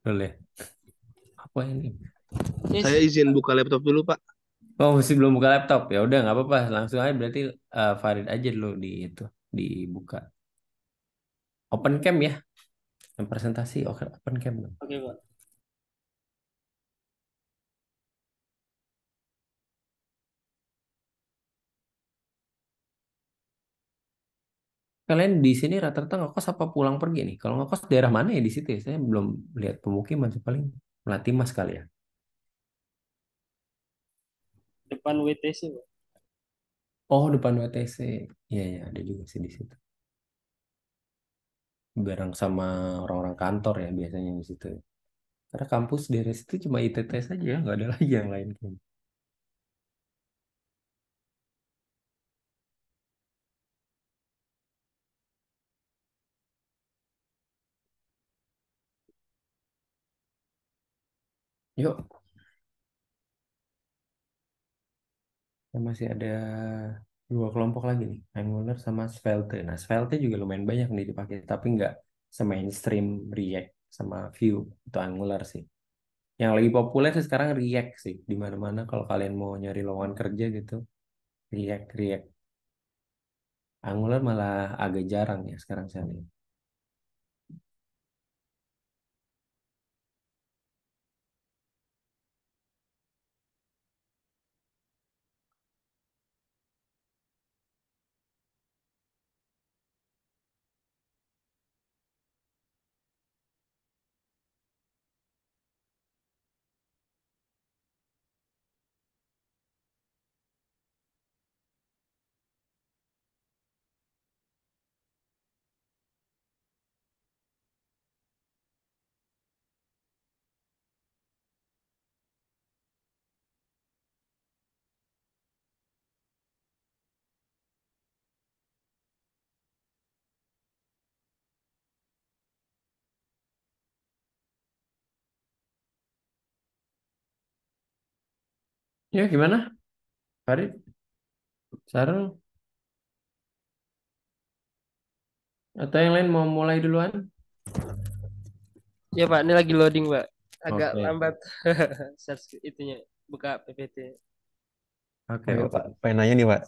Speaker 1: Rul ya. Apa ini?
Speaker 8: Saya
Speaker 7: Is,
Speaker 8: izin buka laptop dulu, Pak.
Speaker 1: Oh, masih belum buka laptop. Ya udah, nggak apa-apa. Langsung aja berarti Farid aja dulu di itu, dibuka. Open cam ya, yang presentasi. Oke, open cam dong.
Speaker 7: oke, Pak.
Speaker 1: Kalian di sini rata-rata ngekos apa pulang pergi nih? Kalau ngekos daerah mana ya di situ ya? Saya belum lihat pemukiman sih paling Melati Mas kali ya.
Speaker 7: Depan WTC, Pak.
Speaker 1: Oh, depan WTC. Iya, ya, ada juga sih di situ. Bareng sama orang-orang kantor ya biasanya di situ. Karena kampus dari situ cuma ITT saja, nggak ada lagi yang lain kayaknya. Yuk, kita masih ada dua kelompok lagi nih, Angular sama Svelte. Nah, Svelte juga lumayan banyak nih dipakai, tapi nggak se-mainstream React sama Vue. Itu Angular sih. Yang lagi populer sih sekarang React sih. Di mana-mana kalau kalian mau nyari lowongan kerja gitu, React, React. Angular malah agak jarang ya sekarang saya lihat. Ya gimana, Farid? Sarul? Atau yang lain mau mulai duluan?
Speaker 7: Ya Pak, ini lagi loading Pak. Agak
Speaker 1: Oke,
Speaker 7: lambat search itunya, buka PPT.
Speaker 1: oke,
Speaker 4: Oh iya
Speaker 1: oke.
Speaker 4: Pak, pengen nanya nih Pak.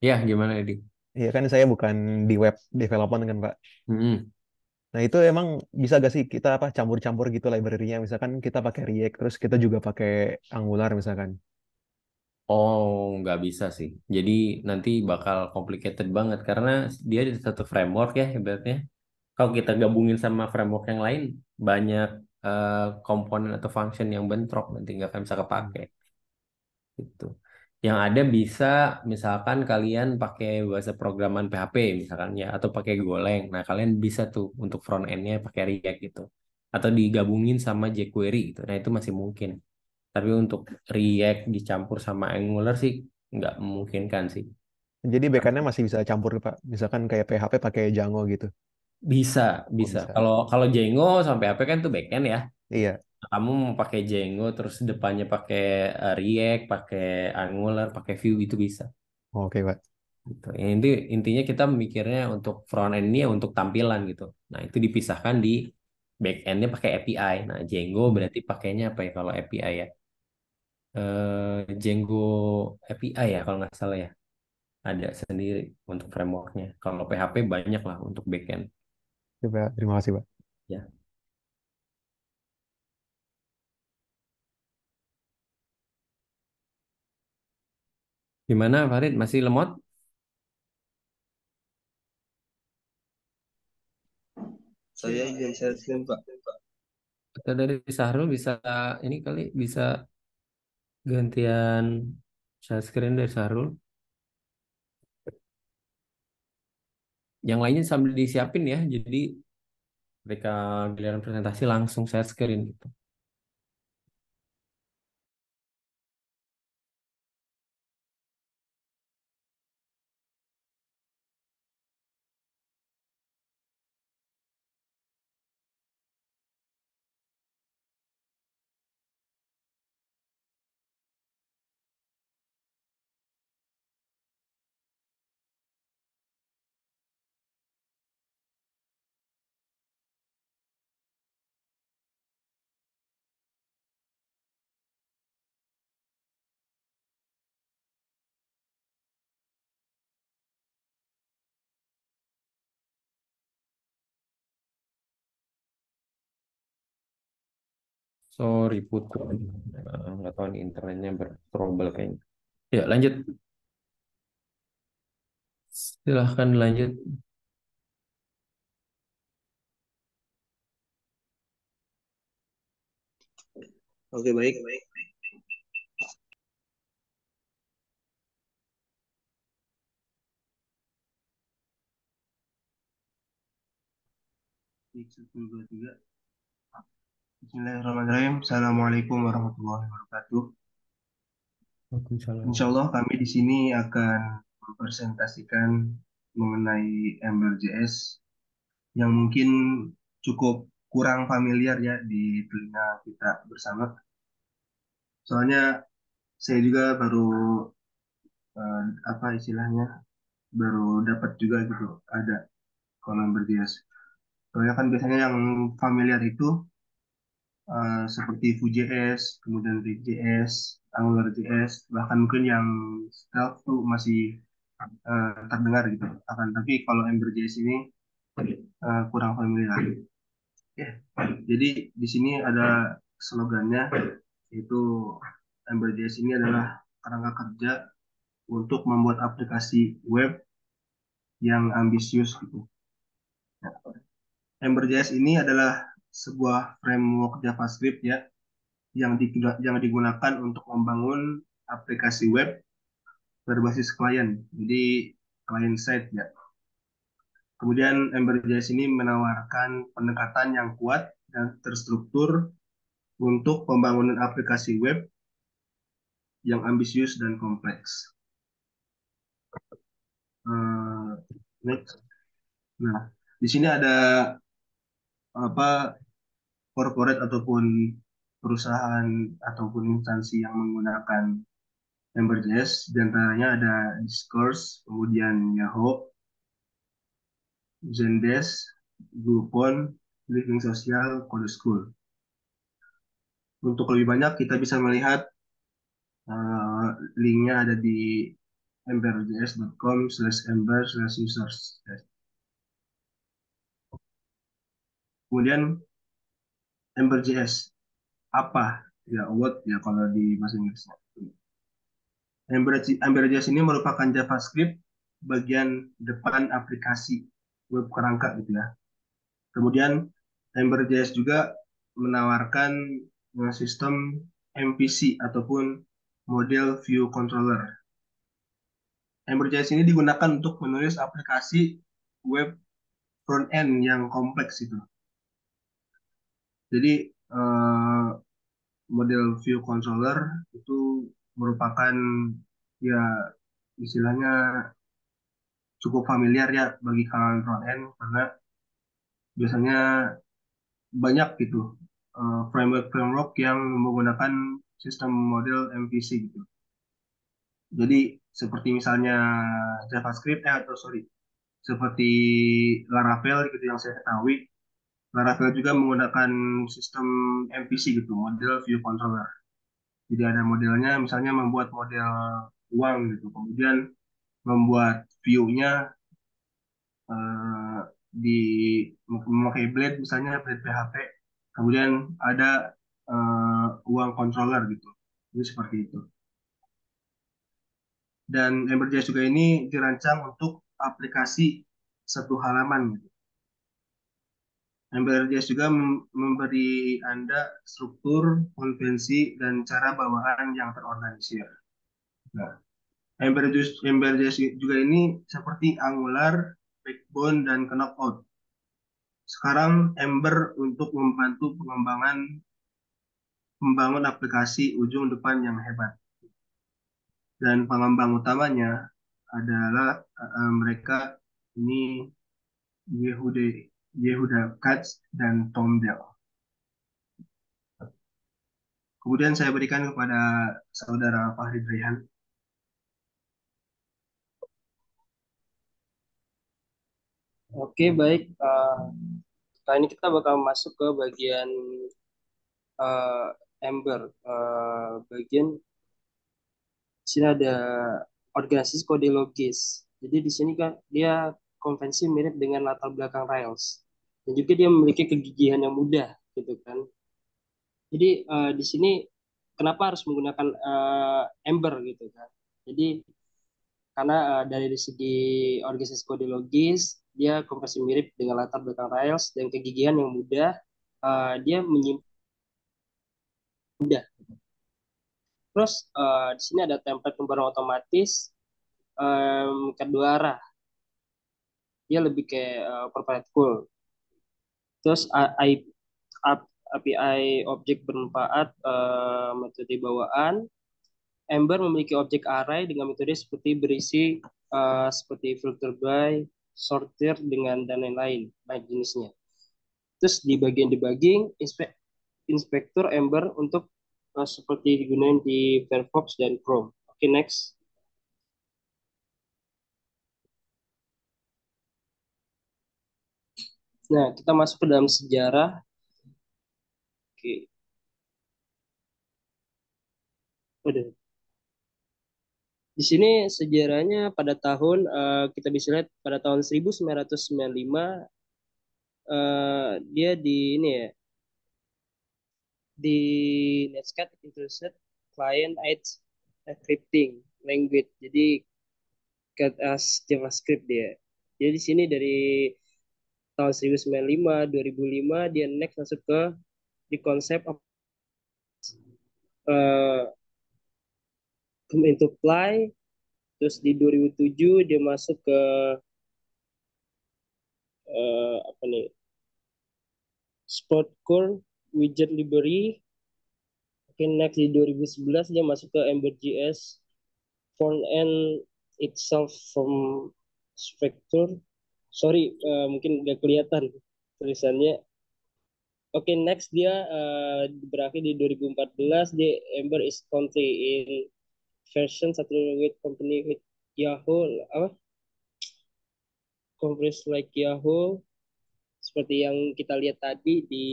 Speaker 1: Ya, gimana, Edi?
Speaker 4: Iya kan saya bukan di web development kan Pak.
Speaker 1: Hmm.
Speaker 4: Nah itu emang bisa gak sih kita apa campur-campur gitu library-nya. Misalkan kita pakai React, terus kita juga pakai Angular misalkan.
Speaker 1: Oh, nggak bisa sih. Jadi nanti bakal complicated banget karena dia di satu framework ya ibaratnya. Kalau kita gabungin sama framework yang lain, banyak eh, komponen atau function yang bentrok nanti nggak akan bisa
Speaker 4: Hmm.
Speaker 1: kepake gitu. Yang ada bisa misalkan kalian pakai bahasa programan PHP misalkan ya atau pakai Golang. Nah, kalian bisa tuh untuk front end-nya pakai React gitu. Atau digabungin sama jQuery gitu. Nah, itu masih mungkin. Tapi untuk React dicampur sama Angular sih nggak memungkinkan sih.
Speaker 4: Jadi backend-nya masih bisa campur Pak. Misalkan kayak PHP pakai Django gitu.
Speaker 1: Bisa,
Speaker 4: Oh
Speaker 1: bisa.
Speaker 4: bisa.
Speaker 1: Kalau kalau Django sampai apa kan tuh backend ya.
Speaker 4: Iya.
Speaker 1: Kamu mau pakai Django terus depannya pakai React, pakai Angular, pakai Vue itu bisa.
Speaker 4: Oke Pak.
Speaker 1: Gitu. Ya, intinya kita mikirnya untuk front end-nya untuk tampilan gitu. Nah, itu dipisahkan di back end-nya pakai API. Nah, Django
Speaker 4: Hmm.
Speaker 1: berarti pakainya apa ya kalau API ya? Django API ya kalau nggak salah ya. Ada sendiri untuk frameworknya. Kalau PHP banyak lah untuk backend.
Speaker 4: Oke, Pak. Terima kasih Pak.
Speaker 1: Ya, gimana Farid? Masih lemot?
Speaker 9: Saya izin share screen, Pak.
Speaker 1: Atau dari Sahrul bisa ini kali bisa gantian share screen dari Sahrul. Yang lainnya sambil disiapin ya. Jadi mereka giliran presentasi langsung share screen gitu. Sorry Putu. Nggak tahu nih internetnya bertrouble kayaknya. Ya lanjut. Silahkan lanjut.
Speaker 9: Oke, baik. Satu, dua, tiga. Bismillahirrahmanirrahim. Assalamualaikum warahmatullahi wabarakatuh.
Speaker 1: Waalaikumsalam.
Speaker 9: Insya Allah kami di sini akan mempresentasikan mengenai Ember.js yang mungkin cukup kurang familiar ya di telinga kita bersama. Soalnya saya juga baru apa istilahnya baru dapat juga gitu ada kalau Ember.js. Soalnya kan biasanya yang familiar itu seperti Vue.js, kemudian React.js, AngularJS, bahkan mungkin yang Stealth tuh masih terdengar gitu. Tapi kalau Ember.js ini kurang familiar. Ya, jadi di sini ada slogannya, yaitu Ember.js ini adalah kerangka kerja untuk membuat aplikasi web yang ambisius gitu. Ember.js ini adalah sebuah framework JavaScript ya yang digunakan untuk membangun aplikasi web berbasis klien. Jadi client side ya. Kemudian Ember.js ini menawarkan pendekatan yang kuat dan terstruktur untuk pembangunan aplikasi web yang ambisius dan kompleks. Next. Nah, di sini ada apa corporate ataupun perusahaan ataupun instansi yang menggunakan Ember.js. Di antaranya ada Discourse, kemudian Yahoo, Zendesk, Groupon, Living Social, Code School. Untuk lebih banyak kita bisa melihat linknya ada di emberjs.com/ember/users. Kemudian Ember.js apa ya, what ya kalau di bahasa Inggrisnya. Ember.js ini merupakan JavaScript bagian depan aplikasi web kerangka gitu ya. Kemudian Ember.js juga menawarkan sistem MVC ataupun model view controller. Ember.js ini digunakan untuk menulis aplikasi web front end yang kompleks itu. Jadi model view controller itu merupakan ya istilahnya cukup familiar ya bagi kalangan front end karena biasanya banyak gitu framework yang menggunakan sistem model MVC gitu. Jadi seperti misalnya JavaScript seperti Laravel gitu yang saya ketahui, Laravel juga menggunakan sistem MVC gitu, model view controller. Jadi ada modelnya, misalnya membuat model uang gitu, kemudian membuat view-nya eh, di memakai Blade misalnya Blade PHP, kemudian ada uang controller gitu. Jadi seperti itu. Dan Ember.js juga ini dirancang untuk aplikasi satu halaman gitu. Ember.js juga memberi Anda struktur, konvensi, dan cara bawaan yang terorganisir. Nah, Ember.js juga ini seperti Angular, Backbone, dan Knockout. Sekarang Ember untuk membantu membangun aplikasi ujung depan yang hebat. Dan pengembang utamanya adalah mereka ini Yehuda Katz dan Tom Dell. Kemudian saya berikan kepada saudara Fahri Rayhan.
Speaker 7: Oke, baik. Kali ini kita bakal masuk ke bagian eh, Ember. Bagian sini ada organisasi kode logis. Jadi di sini kan dia konvensi mirip dengan latar belakang Rails. Dan juga dia memiliki kegigihan yang mudah, gitu kan. Jadi di sini kenapa harus menggunakan Ember gitu kan? Jadi karena dari segi organisasi kode logis dia konversi mirip dengan latar belakang Rails dan kegigihan yang mudah, dia menyimpan mudah. Terus di sini ada template pembaruan otomatis kedua arah, dia lebih kayak proprietful. Terus API objek bermanfaat, metode bawaan. Ember memiliki objek array dengan metode seperti berisi seperti filter by, sortir dengan dan lain-lain banyak jenisnya. Terus di bagian debugging, inspektur Ember untuk seperti digunakan di Firefox dan Chrome. Oke, next. Nah, kita masuk ke dalam sejarah. Oke, udah. Di sini sejarahnya pada tahun kita bisa lihat pada tahun 1995 dia di ini ya di Netscape Introduced Client Edge Scripting Language. Jadi ke JavaScript dia. Jadi di sini dari tahun 1995, 2005 dia next masuk ke di konsep uh, into play. Terus di 2007 dia masuk ke apa nih? Sport Core Widget Library. Oke, next di 2011 dia masuk ke Ember.js front end itself from structure. Sorry, mungkin nggak kelihatan tulisannya. Oke, next dia berakhir di 2014 di Ember is country in version satu with company with Yahoo apa conference like Yahoo seperti yang kita lihat tadi di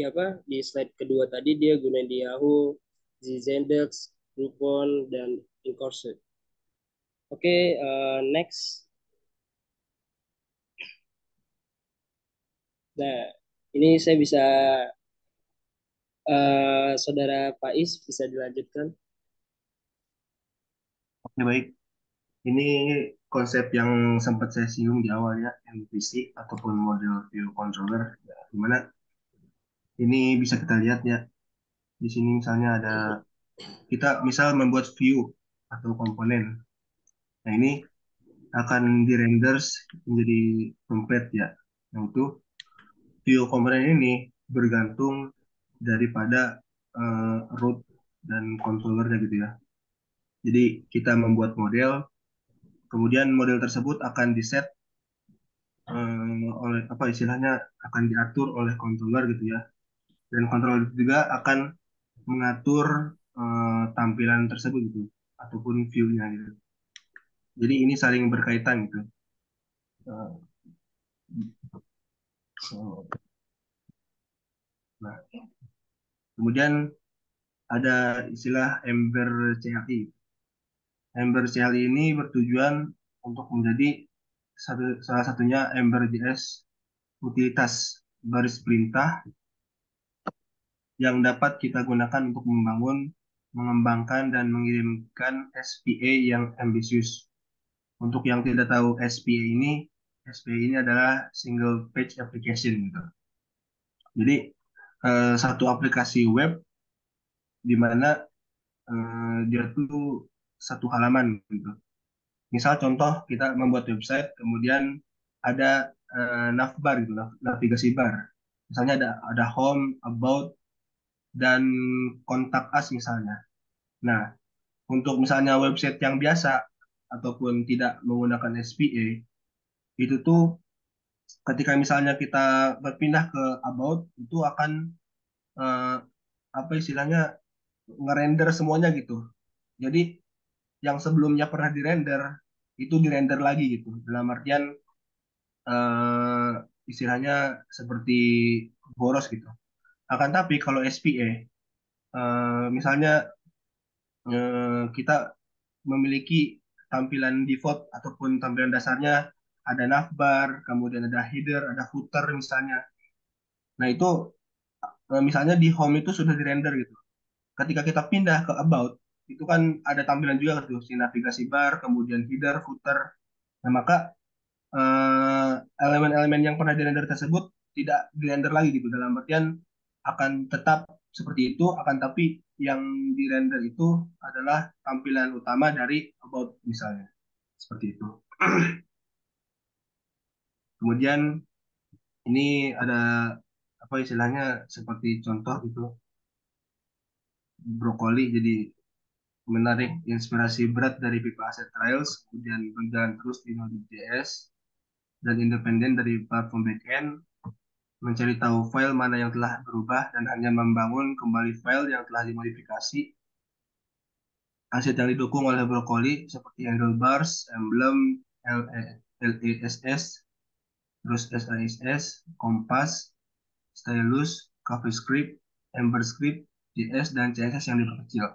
Speaker 7: apa di slide kedua tadi dia gunain di Yahoo, Zendesk, Groupon dan Incorsate. Oke, next. Nah, ini saya bisa saudara Faiz bisa dilanjutkan.
Speaker 9: Oke, baik. Ini konsep yang sempat saya singgung di awal ya, MVC ataupun model view controller. Ya, dimana ini bisa kita lihat ya, di sini misalnya ada kita misal membuat view atau komponen. Nah, ini akan dirender menjadi template ya. Nah, itu view komponen ini bergantung daripada root dan controllernya gitu ya. Jadi kita membuat model, kemudian model tersebut akan diset oleh apa istilahnya akan diatur oleh controller gitu ya. Dan controller itu juga akan mengatur tampilan tersebut gitu ataupun view-nya gitu. Jadi ini saling berkaitan gitu. Nah, kemudian ada istilah Ember CLI. Ember CLI ini bertujuan untuk menjadi salah satunya Ember.js utilitas baris perintah yang dapat kita gunakan untuk membangun, mengembangkan, dan mengirimkan SPA yang ambisius. Untuk yang tidak tahu SPA ini adalah single page application gitu. Jadi satu aplikasi web di mana dia tuh satu halaman gitu. Misal contoh kita membuat website, kemudian ada navbar gitu, navigasi bar. Misalnya ada home, about, dan kontak us misalnya. Nah, untuk misalnya website yang biasa ataupun tidak menggunakan SPA, itu tuh ketika misalnya kita berpindah ke about, itu akan eh, apa istilahnya ngerender semuanya gitu. Jadi yang sebelumnya pernah dirender itu dirender lagi gitu. Dalam artian eh, istilahnya seperti boros gitu. Akan tapi kalau SPA, misalnya kita memiliki tampilan default ataupun tampilan dasarnya ada navbar, kemudian ada header, ada footer misalnya. Nah itu misalnya di home itu sudah dirender gitu. Ketika kita pindah ke about, itu kan ada tampilan juga tuh si navigasi bar, kemudian header, footer. Nah maka elemen-elemen yang pernah dirender tersebut tidak dirender lagi gitu dalam artian akan tetap seperti itu akan tapi yang dirender itu adalah tampilan utama dari about misalnya seperti itu. Kemudian ini ada apa istilahnya seperti contoh gitu brokoli jadi menarik inspirasi berat dari pipa asset trials kemudian berjalan terus di Node.js dan independen dari platform backend mencari tahu file mana yang telah berubah dan hanya membangun kembali file yang telah dimodifikasi. Aset yang didukung oleh brokoli seperti handlebars, emblem, LESS, terus SISS, Kompas, Stylus, CoffeeScript, EmberScript, JS, dan CSS yang diperkecil.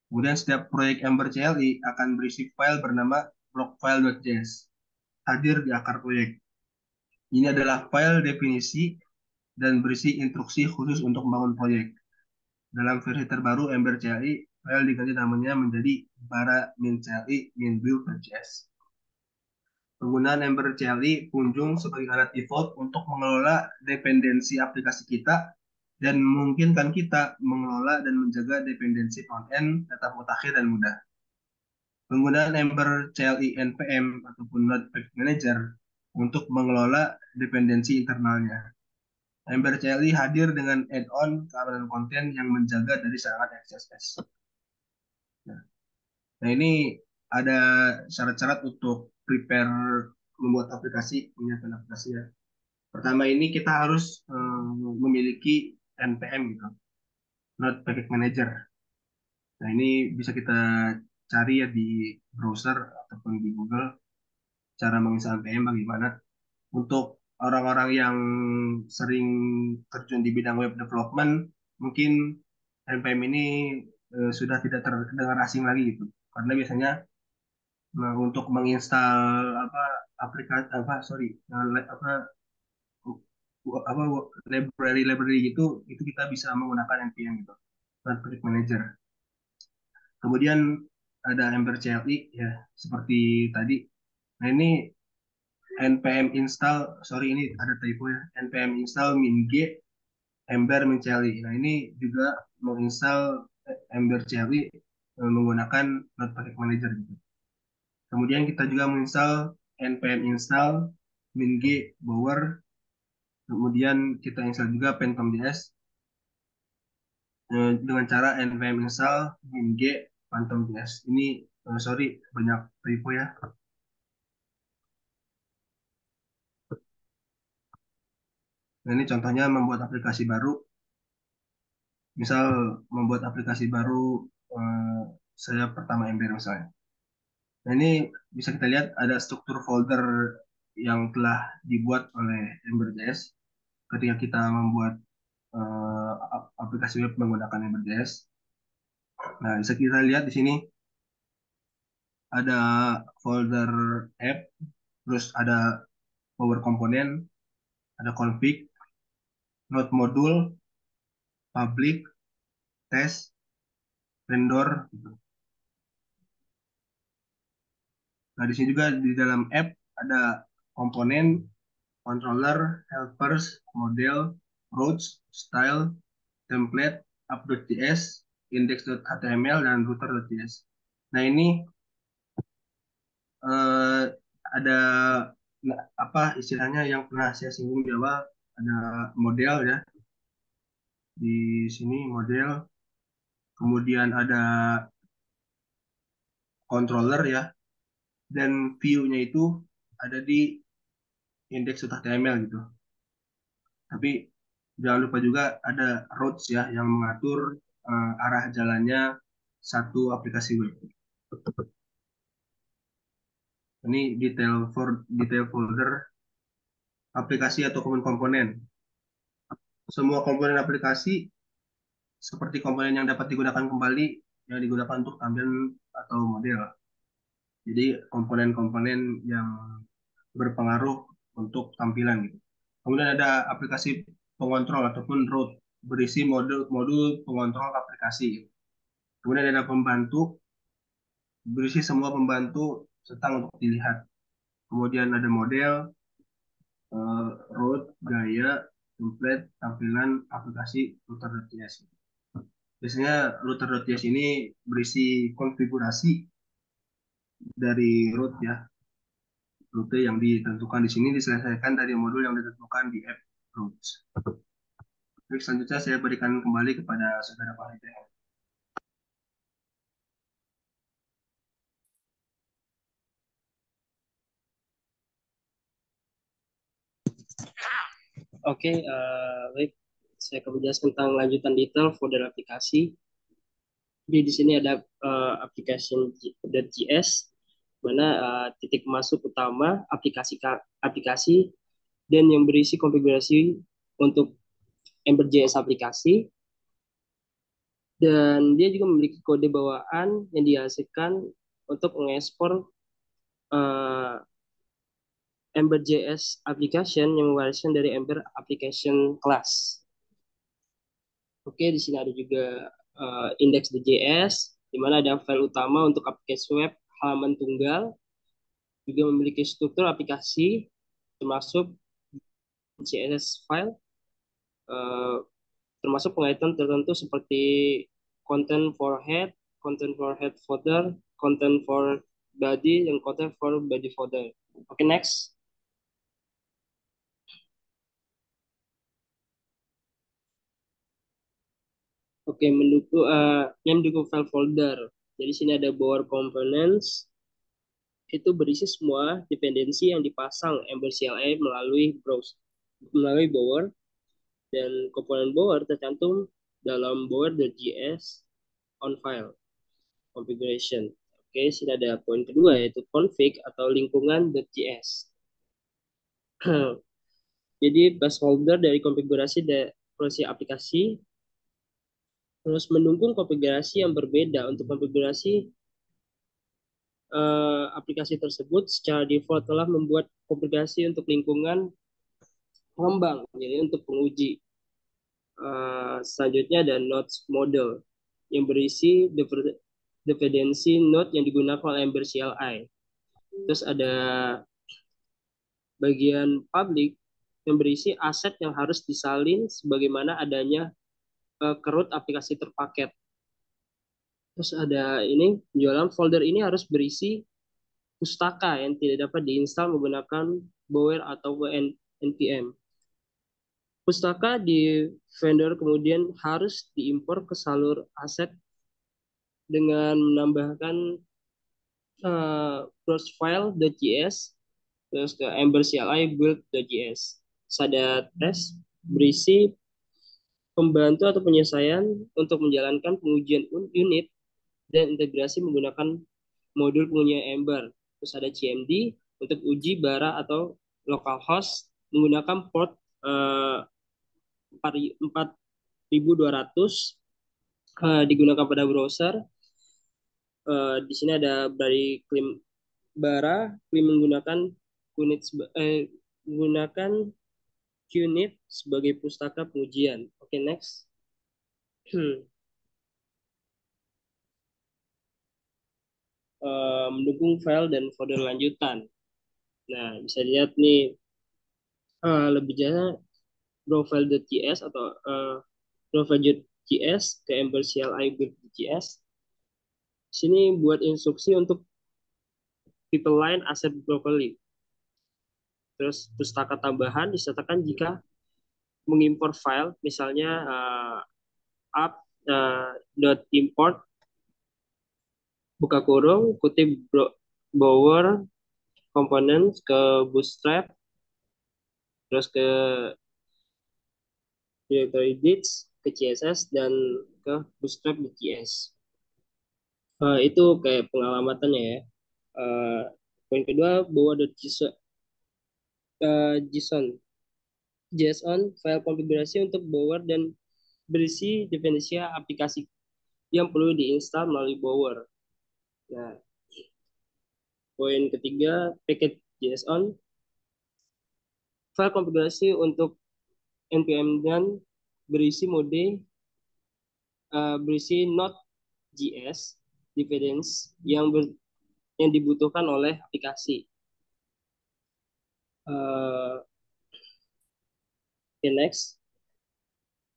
Speaker 9: Kemudian setiap proyek Ember CLI akan berisi file bernama blockfile.js hadir di akar proyek. Ini adalah file definisi dan berisi instruksi khusus untuk membangun proyek. Dalam versi terbaru Ember CLI, file diganti namanya menjadi bara min CLI min build.js. Penggunaan Ember CLI kunjung sebagai alat default untuk mengelola dependensi aplikasi kita dan memungkinkan kita mengelola dan menjaga dependensi front-end, data mutakhir, dan mudah. Penggunaan Ember CLI NPM ataupun Node Package Manager untuk mengelola dependensi internalnya. Ember CLI hadir dengan add-on keamanan konten yang menjaga dari serangan XSS. Nah, ini ada syarat-syarat untuk prepare membuat aplikasi, menyiapkan aplikasi ya. Pertama ini kita harus memiliki NPM gitu, Node Package Manager. Nah, ini bisa kita cari ya di browser ataupun di Google cara menginstal NPM bagaimana. Untuk orang-orang yang sering terjun di bidang web development, mungkin NPM ini sudah tidak terdengar asing lagi gitu. Karena biasanya untuk menginstal apa aplikasi apa library gitu itu kita bisa menggunakan npm gitu, Project Manager. Kemudian ada Ember CLI ya seperti tadi. Nah ini npm install, sorry ini ada typo ya, npm install min g Ember min CLI. Nah ini juga menginstal Ember CLI menggunakan Node Package Manager gitu. Kemudian kita juga menginstal npm install min g bower. Kemudian kita install juga phantom.js dengan cara npm install min g phantom.js. Ini sorry banyak typo ya. Nah, ini contohnya membuat aplikasi baru. Misal membuat aplikasi baru saya pertama Ember misalnya. Nah, ini bisa kita lihat ada struktur folder yang telah dibuat oleh Ember.js ketika kita membuat aplikasi web menggunakan Ember.js. Nah, bisa kita lihat di sini ada folder app, terus ada power komponen, ada config, node module, public, test, vendor. Gitu. Nah, di sini juga di dalam app ada komponen, controller, helpers, model, routes, style, template, app.js, index.html, dan router.js. Nah, ini ada apa istilahnya yang pernah saya singgung di awal, ada model ya. Di sini model, kemudian ada controller ya, dan view-nya itu ada di index.html gitu. Tapi jangan lupa juga ada routes ya yang mengatur arah jalannya satu aplikasi web. Ini detail folder aplikasi atau komponen. Semua komponen aplikasi seperti komponen yang dapat digunakan kembali yang digunakan untuk tampilan atau model. Jadi komponen-komponen yang berpengaruh untuk tampilan gitu. Kemudian ada aplikasi pengontrol ataupun root berisi modul pengontrol aplikasi. Kemudian ada pembantu berisi semua pembantu serta untuk dilihat. Kemudian ada model, root, gaya, template, tampilan, aplikasi, router.js. Biasanya router.js ini berisi konfigurasi dari root ya. Rute yang ditentukan di sini diselesaikan dari modul yang ditentukan di app routes. Baik, selanjutnya saya berikan kembali kepada saudara Pak Hidayat.
Speaker 7: Oke, baik. Saya akan menjelaskan tentang lanjutan detail folder aplikasi. Jadi di sini ada application.js, mana titik masuk utama aplikasi dan yang berisi konfigurasi untuk Ember.js aplikasi. Dan dia juga memiliki kode bawaan yang dihasilkan untuk mengekspor Ember.js application yang mewariskan dari Ember application class. Oke, di sini ada juga index.js, di mana ada file utama untuk aplikasi web halaman tunggal, juga memiliki struktur aplikasi termasuk CSS file, termasuk pengaitan tertentu seperti content for head footer, content for body, dan content for body footer. Oke, next. Oke, mendukung file folder. Jadi sini ada bower components, itu berisi semua dependensi yang dipasang Ember CLI melalui bower, dan komponen bower tercantum dalam bower.js on file configuration. Oke, sini ada poin kedua yaitu config atau lingkungan.js. Jadi placeholder dari konfigurasi proses aplikasi, terus mendukung konfigurasi yang berbeda untuk konfigurasi aplikasi tersebut. Secara default telah membuat konfigurasi untuk lingkungan pengembang, jadi untuk penguji. Selanjutnya ada nodes model yang berisi dependensi node yang digunakan oleh Ember CLI. Terus ada bagian public yang berisi aset yang harus disalin sebagaimana adanya kerut aplikasi terpaket. Terus ada ini, penjualan folder ini harus berisi pustaka yang tidak dapat diinstal menggunakan bower atau npm. Pustaka di vendor kemudian harus diimpor ke salur aset dengan menambahkan source file.js, terus ke Ember CLI build.js. Ada tes berisi pembantu atau penyelesaian untuk menjalankan pengujian unit dan integrasi menggunakan modul pengujian Ember. Terus ada CMD untuk uji bara atau localhost menggunakan port 4200 digunakan pada browser. Di sini ada dari klaim bara, klaim menggunakan QNIT sebagai pustaka pengujian. Oke, next. Mendukung file dan folder lanjutan. Nah, bisa dilihat nih lebih jauh profile.js atau profile.js ke Ember CLI build.js. Sini buat instruksi untuk people line asset properly. Terus pustaka tambahan disertakan jika mengimport file, misalnya app.import buka kurung kutip bower components ke bootstrap, terus ke directory bits, ke CSS, dan ke bootstrap.js. Itu kayak pengalamatannya ya. Poin kedua, bower.json JSON file konfigurasi untuk bower dan berisi definisi aplikasi yang perlu diinstal melalui bower. Nah, poin ketiga, package JSON file konfigurasi untuk npm dan berisi berisi Node.js dependency yang dibutuhkan oleh aplikasi. Okay, next.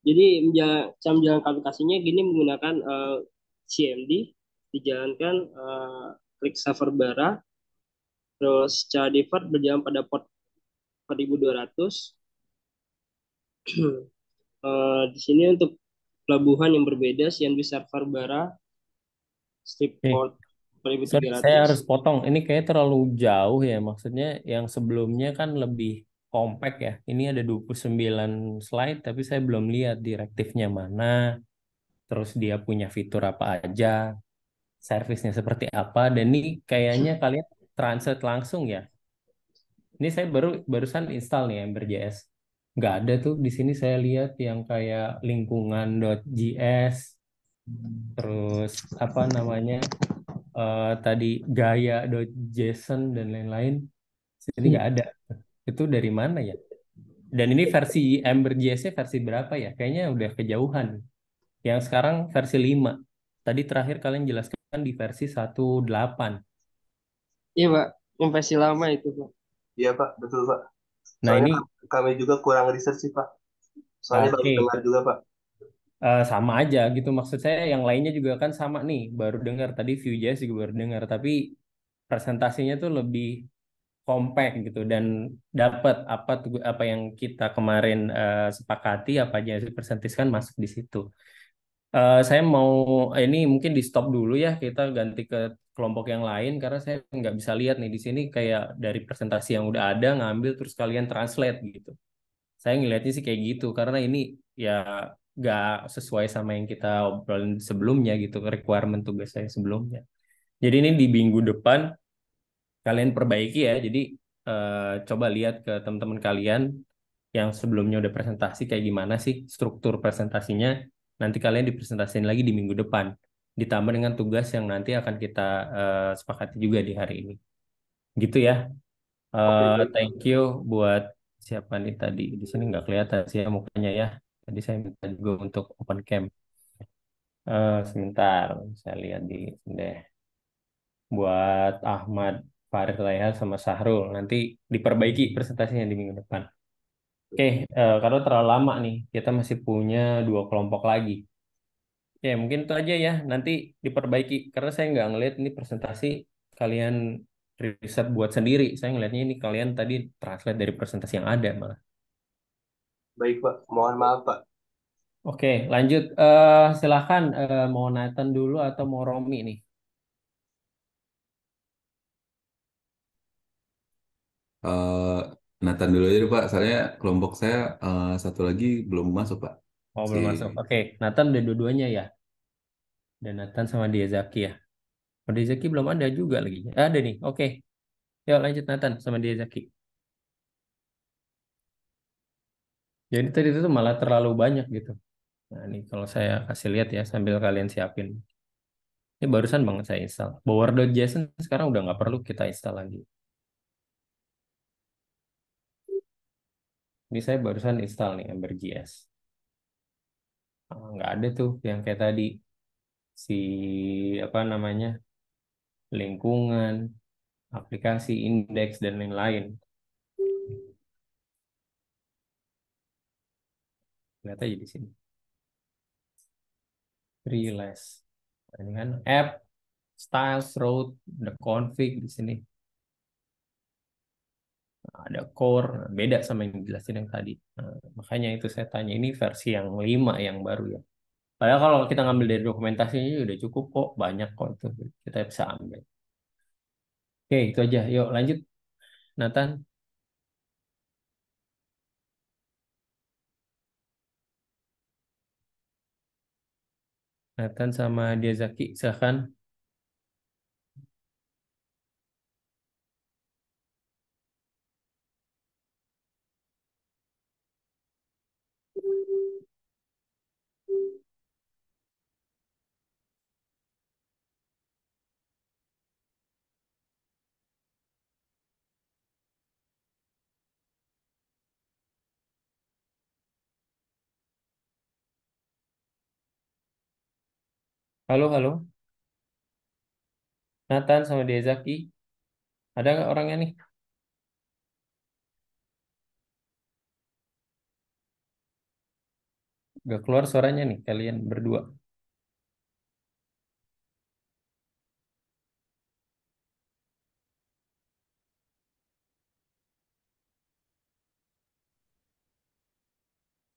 Speaker 7: Jadi cara menjalankan aplikasinya gini menggunakan CMD, dijalankan klik server bara, terus cara default berjalan pada port 4200. Di sini untuk pelabuhan yang berbeda, CNB server bara, strip port
Speaker 1: Sorry, saya harus
Speaker 7: 4300.
Speaker 1: potong. Ini kayak terlalu jauh ya. Maksudnya yang sebelumnya kan lebih compact ya. Ini ada 29 slide, tapi saya belum lihat direktifnya mana. Terus dia punya fitur apa aja. Servisnya seperti apa. Dan ini kayaknya kalian translate langsung ya. Ini saya barusan install nih Ember.js. Nggak ada tuh di sini saya lihat yang kayak lingkungan.js, terus apa namanya tadi gaya.json dan lain-lain. Sini nggak ada. Itu dari mana ya? Dan ini versi Ember.js-nya versi berapa ya? Kayaknya udah kejauhan. Yang sekarang versi 5. Tadi terakhir kalian jelaskan di versi 1.8.
Speaker 7: Iya Pak, yang versi lama itu Pak.
Speaker 9: Iya Pak, betul Pak.
Speaker 1: Nah
Speaker 9: Soalnya
Speaker 1: ini
Speaker 9: kami juga kurang riset sih Pak. Soalnya baru
Speaker 1: oke.
Speaker 9: dengar juga Pak.
Speaker 1: Sama aja gitu maksud saya yang lainnya juga kan sama nih baru dengar tadi Vue.js juga baru dengar tapi presentasinya tuh lebih compact gitu dan dapat apa yang kita kemarin sepakati apa aja yang dipresentasikan masuk di situ. Saya mau ini mungkin di stop dulu ya kita ganti ke kelompok yang lain karena saya nggak bisa lihat nih di sini kayak dari presentasi yang udah ada ngambil terus kalian translate gitu. Saya ngelihatnya sih kayak gitu karena ini ya nggak sesuai sama yang kita obrolin sebelumnya gitu, requirement tugas saya sebelumnya. Jadi ini di minggu depan kalian perbaiki ya. Jadi coba lihat ke teman-teman kalian yang sebelumnya udah presentasi kayak gimana sih struktur presentasinya. Nanti kalian dipresentasiin lagi di minggu depan. Ditambah dengan tugas yang nanti akan kita sepakati juga di hari ini. Gitu ya.
Speaker 9: Oke, baik Pak.
Speaker 1: Thank you buat siapa nih tadi di sini nggak kelihatan sih ya mukanya ya. Tadi saya minta juga untuk open cam. Sebentar, saya lihat di sini deh. Buat Ahmad, Farid Rayhan sama Sahrul nanti diperbaiki presentasinya di minggu depan. Oke, karena terlalu lama nih, kita masih punya 2 kelompok lagi. Oke, mungkin itu aja ya. Nanti diperbaiki karena saya nggak ngelihat ini presentasi kalian riset buat sendiri. Saya ngelihatnya ini kalian tadi translate dari presentasi yang ada malah.
Speaker 9: Baik Pak, mohon maaf Pak.
Speaker 1: Oke, lanjut. Silakan mau Nathan dulu atau mau Romi nih.
Speaker 5: Eh, Nathan dulu aja deh, Pak. Soalnya kelompok saya satu lagi belum masuk, Pak.
Speaker 1: Oh,
Speaker 5: Si
Speaker 1: belum masuk. Oke, Nathan udah dua-duanya ya. Dan Nathan sama Diazaki ya. Oh, Diazaki belum ada juga lagi. Ada nih. Oke. Yuk lanjut Nathan sama Diazaki. Jadi tadi itu tuh malah terlalu banyak gitu. Nah, ini kalau saya kasih lihat ya sambil kalian siapin. Ini barusan banget saya install. Bower.json sekarang udah nggak perlu kita install lagi. Ini saya barusan install nih Ember.js. Nggak ada tuh yang kayak tadi si apa namanya lingkungan, aplikasi, indeks dan lain-lain. Lihat aja di sini. Realize. Nah, ini kan app, styles, route, ada config di sini. Nah, ada core, beda sama yang dijelasin yang tadi. Nah, makanya itu saya tanya, ini versi yang 5 yang baru ya. Padahal kalau kita ngambil dari dokumentasinya udah cukup kok, banyak kok itu. Kita bisa ambil. Oke, itu aja. Yuk lanjut, Nathan. Nathan sama Diazaki, silahkan. Halo, halo. Nathan sama Diazaki. Ada nggak orangnya nih? Gak keluar suaranya nih, kalian berdua.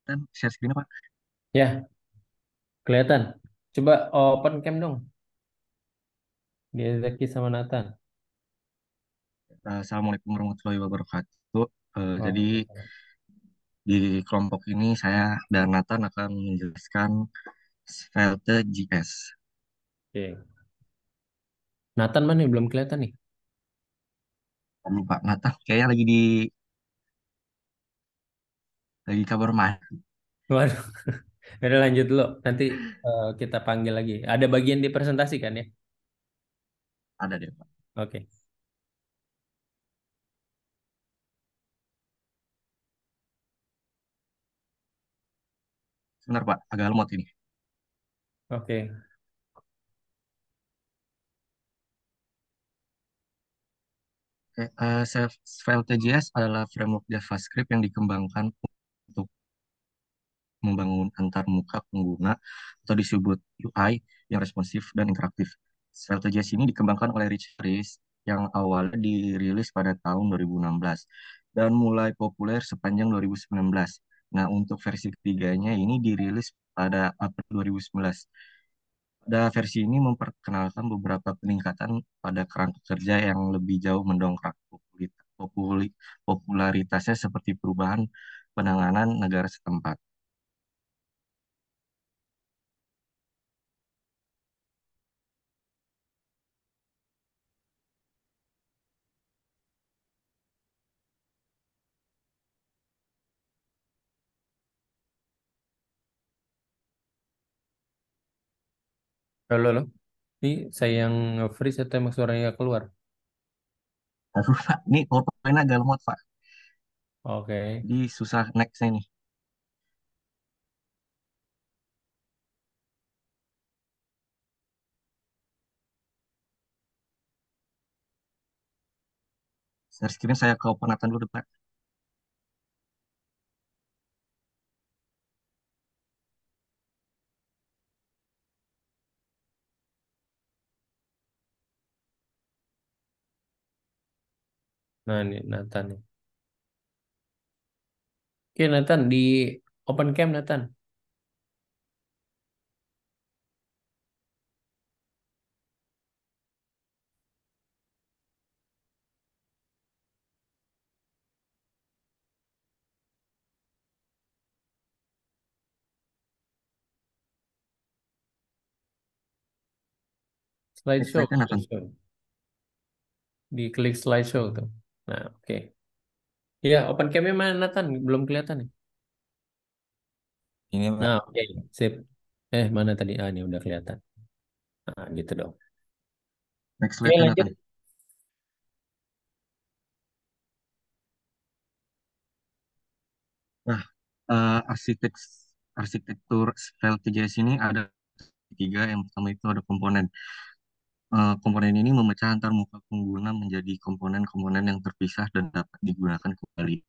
Speaker 8: Dan share screen Pak.
Speaker 1: Ya, kelihatan. Coba open cam dong. Diazaki sama Nathan.
Speaker 8: Assalamualaikum warahmatullahi wabarakatuh. Jadi
Speaker 1: Oh,
Speaker 8: di kelompok ini saya dan Nathan akan menjelaskan Svelte JS.
Speaker 1: oke. Nathan mana nih? Belum kelihatan nih.
Speaker 8: Aduh, Pak Nathan kayaknya lagi kabar mandi.
Speaker 1: Waduh, udah lanjut dulu. Nanti kita panggil lagi. Ada bagian di presentasi kan ya?
Speaker 8: Ada deh, Pak.
Speaker 1: Oke.
Speaker 8: Sebentar, Pak. Agak lemot ini.
Speaker 1: Oke.
Speaker 8: Oke, Svelte.js adalah framework JavaScript yang dikembangkan untuk membangun antar muka pengguna atau disebut UI yang responsif dan interaktif. Svelte.js ini dikembangkan oleh Rich Harris yang awalnya dirilis pada tahun 2016 dan mulai populer sepanjang 2019. Nah, untuk versi ketiganya ini dirilis pada April 2019. Pada versi ini memperkenalkan beberapa peningkatan pada kerangka kerja yang lebih jauh mendongkrak popularitasnya seperti perubahan penanganan negara setempat.
Speaker 1: Halo, halo. Ini saya yang freeze atau emang suaranya nggak keluar?
Speaker 8: Aduh, Pak, ini PowerPoint agak lemot, Pak.
Speaker 1: Oke.
Speaker 8: Jadi susah next-nya nih. Share screen saya ke open Nathan dulu, Pak.
Speaker 1: Nah, ini Nathan nih. Oke, Nathan di open cam Nathan.
Speaker 8: Next
Speaker 1: Slideshow,
Speaker 8: slide-nya Nathan.
Speaker 1: slideshow. Di klik slideshow tuh. Nah, oke. Iya, open cam-nya mana Nathan? Belum kelihatan nih.
Speaker 5: Ini Pak.
Speaker 1: Nah, oke. Sip. Mana tadi? Ah, ini udah kelihatan. Nah, gitu dong.
Speaker 8: Next
Speaker 1: Oke,
Speaker 8: slide-nya
Speaker 1: lanjut.
Speaker 8: Nathan. Nah, arsitektur Svelte.js ini ada tiga. Yang pertama itu ada komponen. Komponen ini memecah antar muka pengguna menjadi komponen-komponen yang terpisah dan dapat digunakan kembali.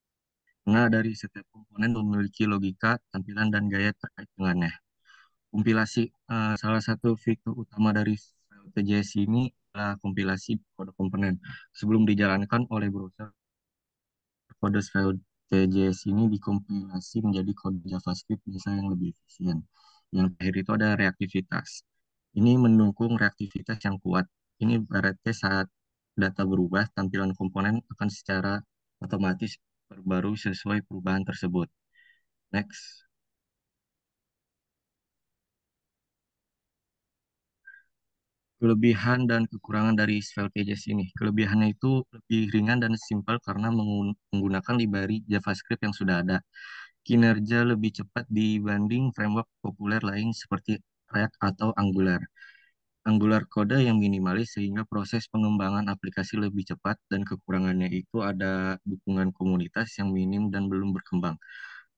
Speaker 8: Nah, dari setiap komponen memiliki logika, tampilan, dan gaya terkait dengannya. Kompilasi salah satu fitur utama dari Svelte.js ini adalah kompilasi kode komponen. Sebelum dijalankan oleh browser, kode Svelte.js ini dikompilasi menjadi kode JavaScript biasa yang lebih efisien. Yang terakhir itu ada reaktivitas. Ini mendukung reaktivitas yang kuat. Ini berarti saat data berubah, tampilan komponen akan secara otomatis terbaru sesuai perubahan tersebut. Next. Kelebihan dan kekurangan dari Svelte.js ini. Kelebihannya itu lebih ringan dan simpel karena menggunakan library JavaScript yang sudah ada. Kinerja lebih cepat dibanding framework populer lain seperti React atau Angular. Angular kode yang minimalis sehingga proses pengembangan aplikasi lebih cepat dan kekurangannya itu ada dukungan komunitas yang minim dan belum berkembang.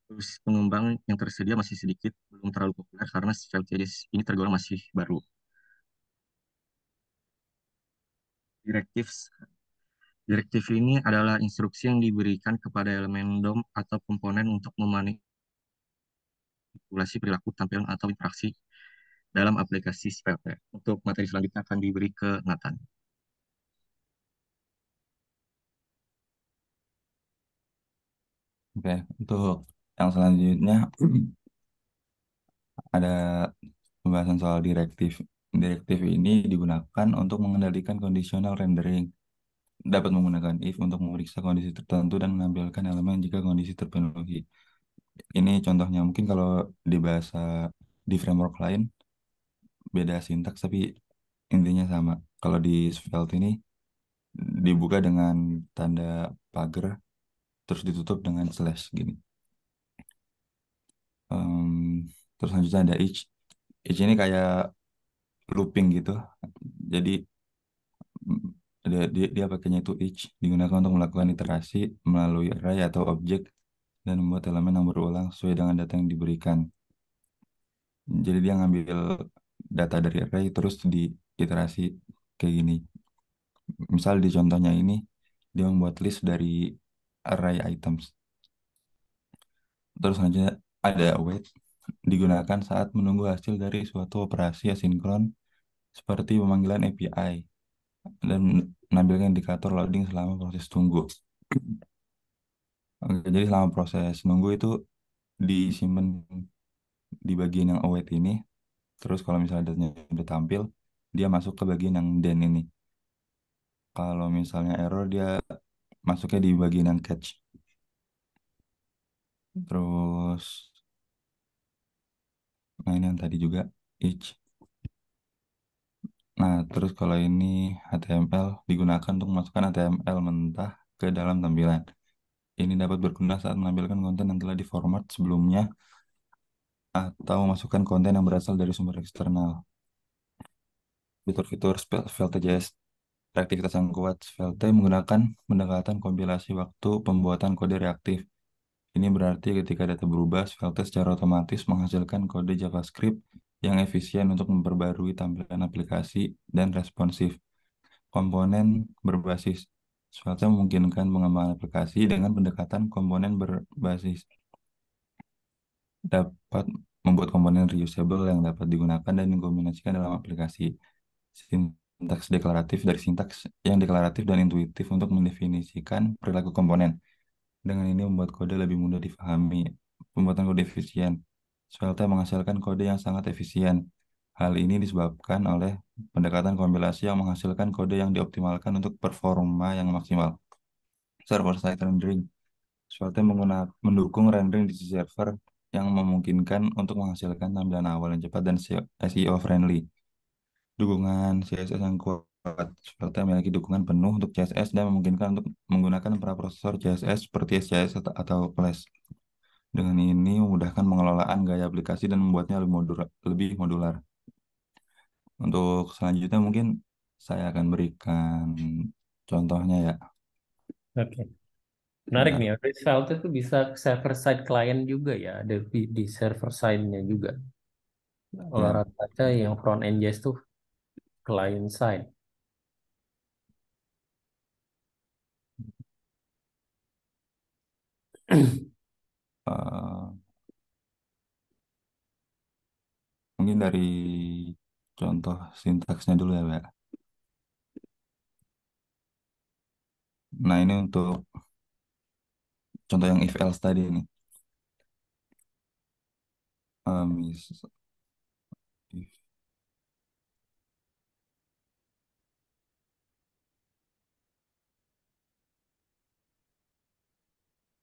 Speaker 8: Terus pengembang yang tersedia masih sedikit, belum terlalu populer karena Svelte.js ini tergolong masih baru. Directives Direktif ini adalah instruksi yang diberikan kepada elemen DOM atau komponen untuk memanipulasi perilaku, tampilan, atau interaksi dalam aplikasi Svelte. Untuk materi selanjutnya akan diberi ke Nathan.
Speaker 5: Oke, untuk yang selanjutnya ada pembahasan soal direktif. Direktif ini digunakan untuk mengendalikan conditional rendering. Dapat menggunakan if untuk memeriksa kondisi tertentu dan menampilkan elemen jika kondisi terpenuhi. Ini contohnya mungkin kalau di bahasa di framework lain beda sintaks tapi intinya sama. Kalau di Svelte ini dibuka dengan tanda pagar, terus ditutup dengan slash gini. Terus selanjutnya ada each. Each ini kayak looping gitu. Jadi dia pakainya itu each digunakan untuk melakukan iterasi melalui array atau objek dan membuat elemen yang berulang sesuai dengan data yang diberikan. Jadi dia ngambil data dari array terus diiterasi kayak gini. Misal di contohnya ini dia membuat list dari array items. Terus selanjutnya ada await digunakan saat menunggu hasil dari suatu operasi asinkron seperti pemanggilan API dan menampilkan indikator loading selama proses tunggu. Oke, jadi selama proses nunggu itu disimpan di bagian yang await ini. Terus kalau misalnya datanya udah tampil, dia masuk ke bagian yang then ini. Kalau misalnya error, dia masuknya di bagian yang catch. Terus, nah ini yang tadi juga each. Nah, terus kalau ini HTML digunakan untuk memasukkan HTML mentah ke dalam tampilan. Ini dapat berguna saat menampilkan konten yang telah diformat sebelumnya atau memasukkan konten yang berasal dari sumber eksternal. Fitur-fitur Svelte.js aktivitas yang kuat. Svelte menggunakan pendekatan kompilasi waktu pembuatan kode reaktif. Ini berarti ketika data berubah, Svelte secara otomatis menghasilkan kode JavaScript yang efisien untuk memperbarui tampilan aplikasi dan responsif. Komponen berbasis Svelte memungkinkan pengembangan aplikasi dengan pendekatan komponen berbasis. Dapat membuat komponen reusable yang dapat digunakan dan dikombinasikan dalam aplikasi. Sintaks deklaratif dari sintaks yang deklaratif dan intuitif untuk mendefinisikan perilaku komponen. Dengan ini membuat kode lebih mudah difahami. Pembuatan kode efisien. Svelte menghasilkan kode yang sangat efisien. Hal ini disebabkan oleh pendekatan kompilasi yang menghasilkan kode yang dioptimalkan untuk performa yang maksimal. Server-side rendering. Svelte mendukung rendering di sisi server yang memungkinkan untuk menghasilkan tampilan awal yang cepat dan SEO friendly. Dukungan CSS yang kuat. Svelte memiliki dukungan penuh untuk CSS dan memungkinkan untuk menggunakan preprosesor CSS seperti SCSS atau Flash. Dengan ini memudahkan pengelolaan gaya aplikasi dan membuatnya lebih modular. Untuk selanjutnya mungkin saya akan berikan contohnya ya.
Speaker 1: Oke. Menarik
Speaker 5: Bentar.
Speaker 1: nih, Svelte itu bisa server side client juga ya, ada di server side-nya juga. Kalau
Speaker 5: Ya,
Speaker 1: rata-rata yang front end JS tuh client side.
Speaker 5: eh, mungkin dari contoh sintaksnya dulu ya, Mbak. Nah, ini untuk contoh yang if else tadi ini. If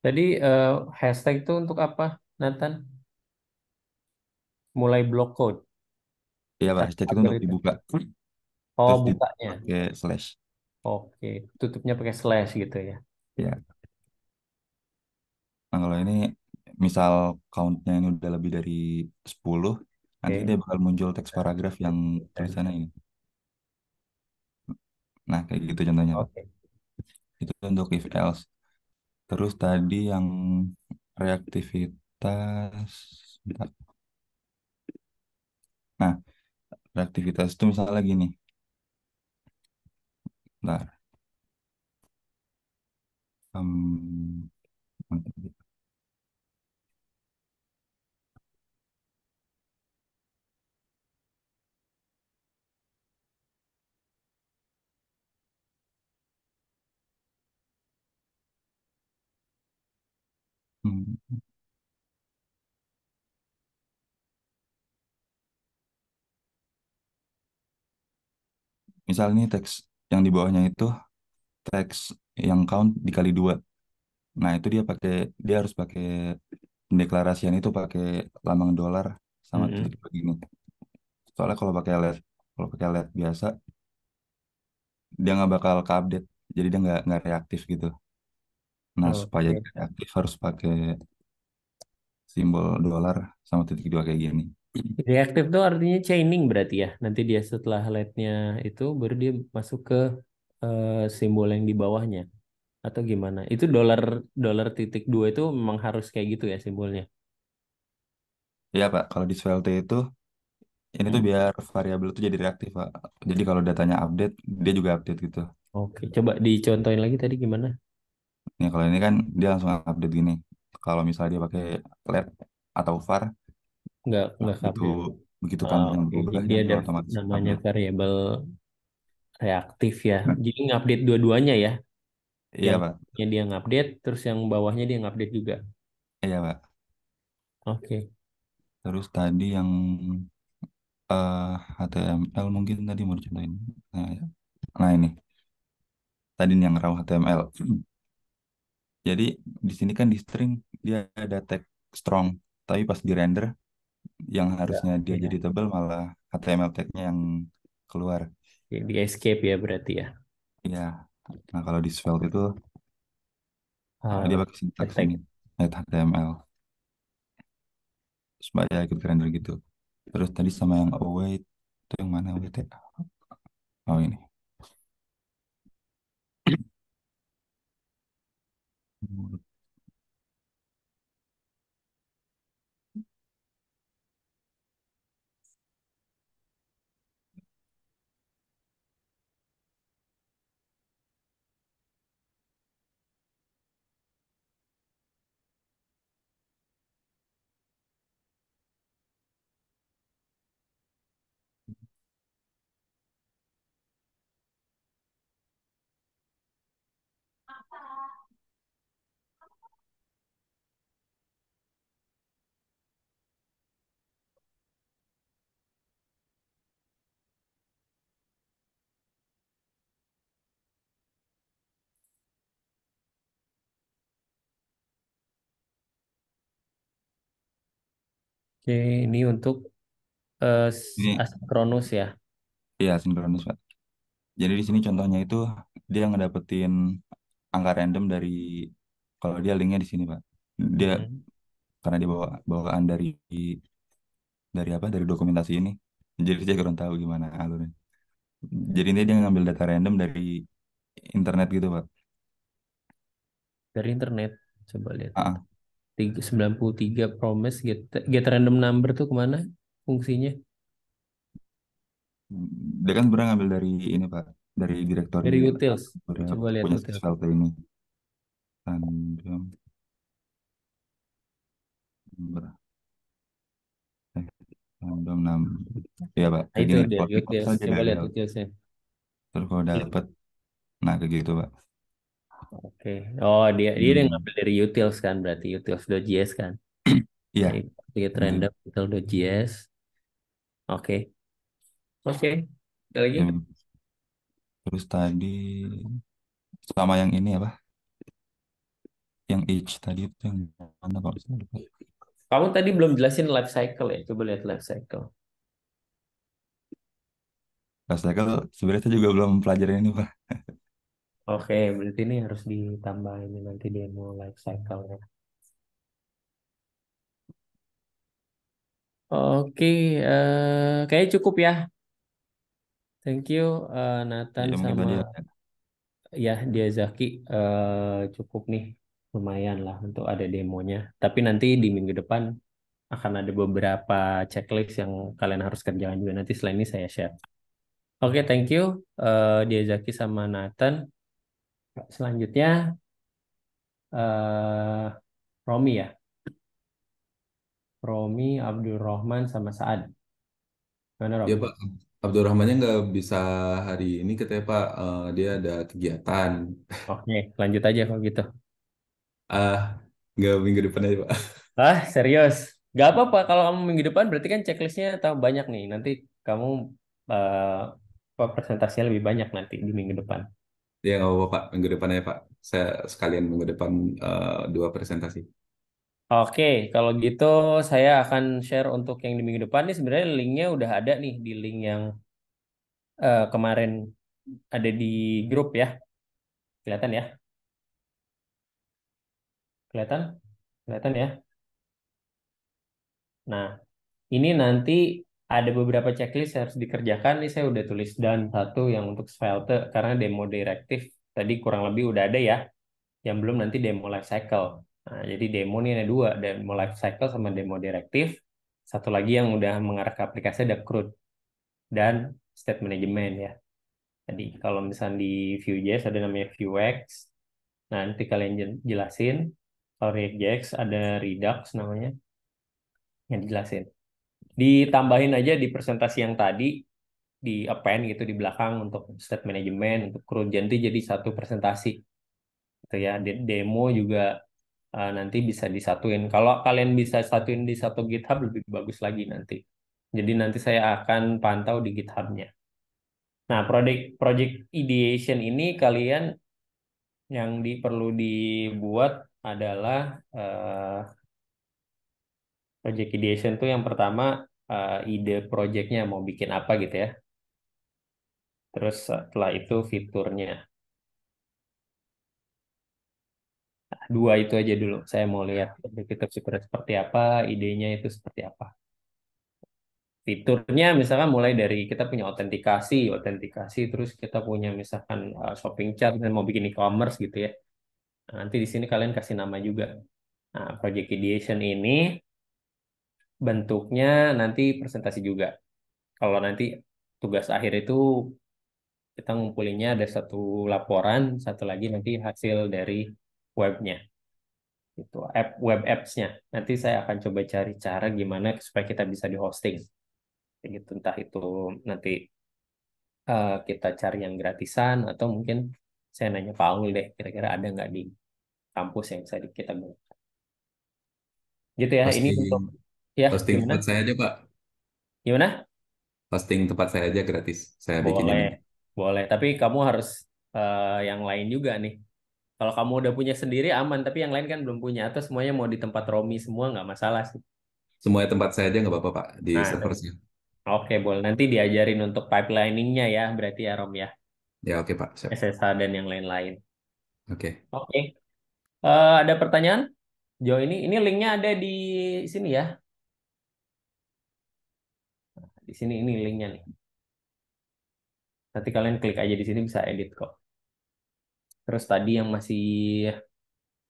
Speaker 1: Jadi hashtag itu untuk apa, Nathan? Mulai block code
Speaker 5: ya, Pak,
Speaker 1: atau
Speaker 5: hashtag itu untuk
Speaker 1: algoritma?
Speaker 5: dibuka
Speaker 1: Oh,
Speaker 5: terus
Speaker 1: bukanya.
Speaker 5: pakai slash.
Speaker 1: Oke, tutupnya pakai slash gitu ya.
Speaker 5: Ya. Nah, kalau ini misal countnya ini udah lebih dari 10, nanti
Speaker 1: Oke.
Speaker 5: dia bakal muncul teks paragraf yang tulisannya ini. Nah, kayak gitu contohnya, Pak.
Speaker 1: Oke.
Speaker 5: Itu untuk if else. Terus tadi yang reaktivitas. Bentar. Nah, reaktivitas itu misalnya gini. Bentar. Em, hmm, misal ini teks yang di bawahnya itu teks yang count dikali 2. Nah, itu dia harus pakai pendeklarasian itu pakai lambang dolar sama
Speaker 1: Mm-mm.
Speaker 5: titik begini. Soalnya kalau pakai LED biasa dia nggak bakal keupdate jadi dia nggak reaktif gitu. Nah, supaya
Speaker 1: Oke.
Speaker 5: dia reaktif harus pakai simbol dolar sama titik dua kayak gini.
Speaker 1: Reaktif tuh artinya chaining berarti ya. Nanti dia setelah LED-nya itu baru dia masuk ke simbol yang di bawahnya atau gimana? Itu dolar dolar titik dua itu memang harus kayak gitu ya simbolnya.
Speaker 5: Iya Pak, kalau di Svelte itu ini tuh
Speaker 1: Hmm.
Speaker 5: biar variabel itu jadi reaktif Pak. Jadi kalau datanya update, dia juga update gitu.
Speaker 1: Oke, coba dicontohin lagi tadi gimana?
Speaker 5: Nih kalau ini kan dia langsung update gini. Kalau misalnya dia pakai LED atau VAR,
Speaker 1: Nggak
Speaker 5: begitu
Speaker 1: update.
Speaker 5: begitu
Speaker 1: Oh,
Speaker 5: tanggalnya
Speaker 1: oke.
Speaker 5: berubah
Speaker 1: Jadi
Speaker 5: dia
Speaker 1: ada
Speaker 5: otomatis
Speaker 1: namanya
Speaker 5: update.
Speaker 1: variabel reaktif ya. Jadi ngupdate dua-duanya ya. Yang
Speaker 5: Iya Pak,
Speaker 1: dia ngupdate, terus yang bawahnya dia ngupdate juga.
Speaker 5: iya Pak.
Speaker 1: Oke.
Speaker 5: Terus tadi yang HTML mungkin tadi mau dicontohin. Nah, ya. Nah, ini tadi nih yang raw HTML. Jadi di sini kan di string dia ada tag strong, tapi pas di render yang
Speaker 1: Ya,
Speaker 5: harusnya dia jadi
Speaker 1: ya.
Speaker 5: tebal malah HTML tagnya yang keluar.
Speaker 1: Di escape ya berarti ya.
Speaker 5: Iya. Nah kalau di Svelte itu dia
Speaker 1: Ah,
Speaker 5: pakai sintaks ini,
Speaker 1: tag.
Speaker 5: add HTML supaya ikut render gitu. Terus tadi sama yang await itu yang mana await ya? Oh ini.
Speaker 1: Oke, ini untuk
Speaker 5: Ini
Speaker 1: asinkronus ya.
Speaker 5: iya sinkronus Pak. Jadi di sini contohnya itu dia ngedapetin angka random dari kalau dia linknya di sini Pak. Dia
Speaker 1: Mm-mm.
Speaker 5: karena dia bawaan dari apa dari dokumentasi ini. Jadi saya kurang tahu gimana alurnya. Jadi ini dia ngambil data random dari internet gitu Pak.
Speaker 1: Dari internet. Coba lihat.
Speaker 5: Ah, ah.
Speaker 1: 93 promise get random number tuh kemana fungsinya?
Speaker 5: Dia kan sebenarnya ngambil dari ini Pak, dari direktori
Speaker 1: Dari utils.
Speaker 5: punya
Speaker 1: Coba lihat
Speaker 5: punya
Speaker 1: utils.
Speaker 5: Svelte ini. Random number, random number. Iya Pak,
Speaker 1: Nah,
Speaker 5: kayak
Speaker 1: itu
Speaker 5: gini.
Speaker 1: dari
Speaker 5: Kalau di
Speaker 1: utils.
Speaker 5: Excel dia
Speaker 1: Coba lihat
Speaker 5: gagal.
Speaker 1: utilsnya.
Speaker 5: Terus kalau dapet, nah kayak gitu Pak.
Speaker 1: Oke. Oh, dia yang
Speaker 5: Hmm.
Speaker 1: ngambil dari utils kan berarti utils.js kan. Nah,
Speaker 5: Iya,
Speaker 1: itu get
Speaker 5: gitu.
Speaker 1: random utils.js. Oke. Oke. Ada lagi?
Speaker 5: Ya, terus tadi sama yang ini apa? Yang each tadi itu yang mana kok? Saya lupa.
Speaker 1: Kamu tadi belum jelasin life cycle ya. Coba lihat life cycle.
Speaker 5: Pas saya kalau sebenarnya saya juga belum pelajari ini Pak.
Speaker 1: Oke, berarti ini harus ditambah ini nanti demo life cycle ya. Oke, kayaknya cukup ya. Thank you, Nathan
Speaker 5: Ya mungkin
Speaker 1: sama
Speaker 5: tadi ya.
Speaker 1: ya dia Zaki. Cukup nih, lumayan lah untuk ada demonya. Tapi nanti di minggu depan akan ada beberapa checklist yang kalian harus kerjakan juga. Nanti selain ini saya share. Oke, thank you, dia Zaki sama Nathan. Selanjutnya, Romi ya. Romi, Abdul sama Saad. Mana
Speaker 10: Ya
Speaker 1: Rom?
Speaker 10: Pak, Abdurrahmannya nggak bisa hari ini katanya Pak, dia ada kegiatan.
Speaker 1: Oke, lanjut aja kalau gitu.
Speaker 10: Ah, nggak minggu depan aja Pak.
Speaker 1: Ah, serius? Gak apa-apa kalau kamu minggu depan berarti kan checklistnya tambah banyak nih. Nanti kamu presentasinya lebih banyak nanti di minggu depan.
Speaker 10: Ya nggak apa-apa Pak, minggu depan aja Pak. Saya sekalian minggu depan dua presentasi.
Speaker 1: Oke, kalau gitu saya akan share untuk yang di minggu depan nih sebenarnya linknya udah ada nih di link yang kemarin ada di grup ya. Kelihatan ya? Kelihatan? Kelihatan ya? Nah, ini nanti ada beberapa checklist yang harus dikerjakan. Ini saya udah tulis dan satu yang untuk Svelte karena demo direktif tadi kurang lebih udah ada ya. Yang belum nanti demo life cycle. Nah, jadi demo ini ada dua, demo life cycle sama demo direktif. Satu lagi yang udah mengarah ke aplikasi ada CRUD dan state management ya. Jadi kalau misalnya di Vue.js ada namanya Vuex. Nah, nanti kalian jelasin. Kalau React.js ada Redux namanya yang dijelasin. Ditambahin aja di presentasi yang tadi di append gitu di belakang untuk state management, untuk CRUD jadi satu presentasi. Gitu ya. Demo juga nanti bisa disatuin. Kalau kalian bisa satuin di satu GitHub lebih bagus lagi nanti. Jadi nanti saya akan pantau di GitHub-nya. Nah, project ideation ini kalian yang perlu dibuat adalah project ideation tuh yang pertama ide projectnya mau bikin apa gitu ya. Terus setelah itu fiturnya. Nah, dua itu aja dulu. Saya mau lihat fitur-fiturnya seperti apa, idenya itu seperti apa. Fiturnya misalkan mulai dari kita punya autentikasi, terus kita punya misalkan shopping cart dan mau bikin e-commerce gitu ya. Nah, nanti di sini kalian kasih nama juga. Nah, project ideation ini bentuknya nanti presentasi juga. Kalau nanti tugas akhir itu kita ngumpulinnya ada satu laporan, satu lagi nanti hasil dari webnya. Itu web apps-nya. Nanti saya akan coba cari cara gimana supaya kita bisa di hosting. Gitu, entah itu nanti kita cari yang gratisan atau mungkin saya nanya Pak Aul deh, kira-kira ada nggak di kampus yang bisa kita gunakan. Gitu ya, ini
Speaker 10: Hosting,
Speaker 1: untuk ya
Speaker 10: hosting
Speaker 1: gimana?
Speaker 10: tempat saya aja, Pak.
Speaker 1: Gimana?
Speaker 10: Hosting tempat saya aja gratis. Saya bikinnya
Speaker 1: Boleh,
Speaker 10: nanti.
Speaker 1: boleh. Tapi kamu harus yang lain juga nih. Kalau kamu udah punya sendiri aman, tapi yang lain kan belum punya atau semuanya mau di tempat Romi semua nggak masalah sih.
Speaker 10: Semua tempat saya aja nggak apa-apa, Pak. Di
Speaker 1: Nah,
Speaker 10: server saya.
Speaker 1: oke, boleh. Nanti diajarin untuk pipelining-nya ya, berarti ya Rom ya,
Speaker 10: Ya, oke, Pak. Siap.
Speaker 1: SSH dan yang lain-lain.
Speaker 10: Oke.
Speaker 1: Oke. Ada pertanyaan? Jo ini linknya ada di sini ya. Di sini ini linknya nih. Nanti kalian klik aja di sini bisa edit kok. Terus tadi yang masih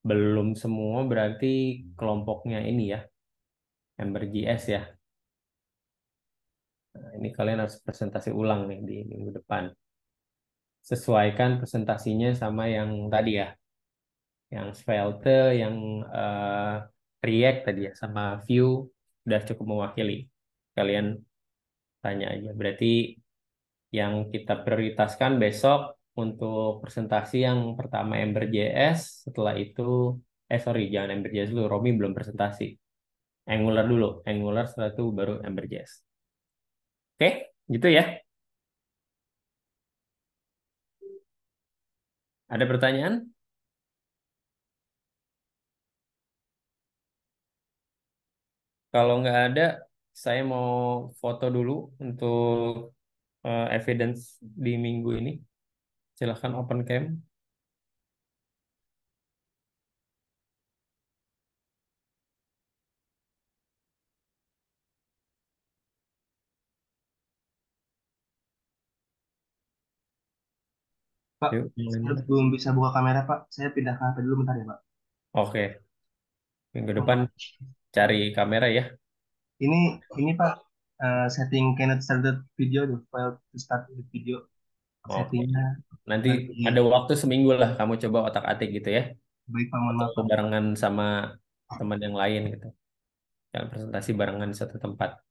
Speaker 1: belum semua berarti kelompoknya ini ya, Ember.js ya. Nah, ini kalian harus presentasi ulang nih di minggu depan. Sesuaikan presentasinya sama yang tadi ya, yang Svelte, yang React tadi ya, sama Vue udah cukup mewakili. Kalian tanya aja. Berarti yang kita prioritaskan besok untuk presentasi yang pertama Ember.js, setelah itu, sorry, jangan Ember.js dulu, Romi belum presentasi. Angular dulu, Angular setelah itu baru Ember.js. Oke, gitu ya. Ada pertanyaan? Kalau nggak ada, saya mau foto dulu untuk evidence di minggu ini. Silahkan open cam.
Speaker 9: Pak,
Speaker 1: Yuk, mulai
Speaker 9: saya
Speaker 1: dulu.
Speaker 9: belum bisa buka kamera, Pak. Saya pindah ke HP dulu bentar ya, Pak.
Speaker 1: Oke, minggu depan cari kamera ya.
Speaker 9: Ini Pak, setting cannot start the video tuh, file to start the video.
Speaker 1: Oke.
Speaker 9: Settingnya
Speaker 1: Nanti
Speaker 9: lagi
Speaker 1: ada waktu seminggu lah kamu coba otak-atik gitu ya.
Speaker 9: baik Pak, mohon maaf
Speaker 1: Atau
Speaker 9: Pak.
Speaker 1: barengan sama teman yang lain gitu. Yang presentasi barengan di satu tempat.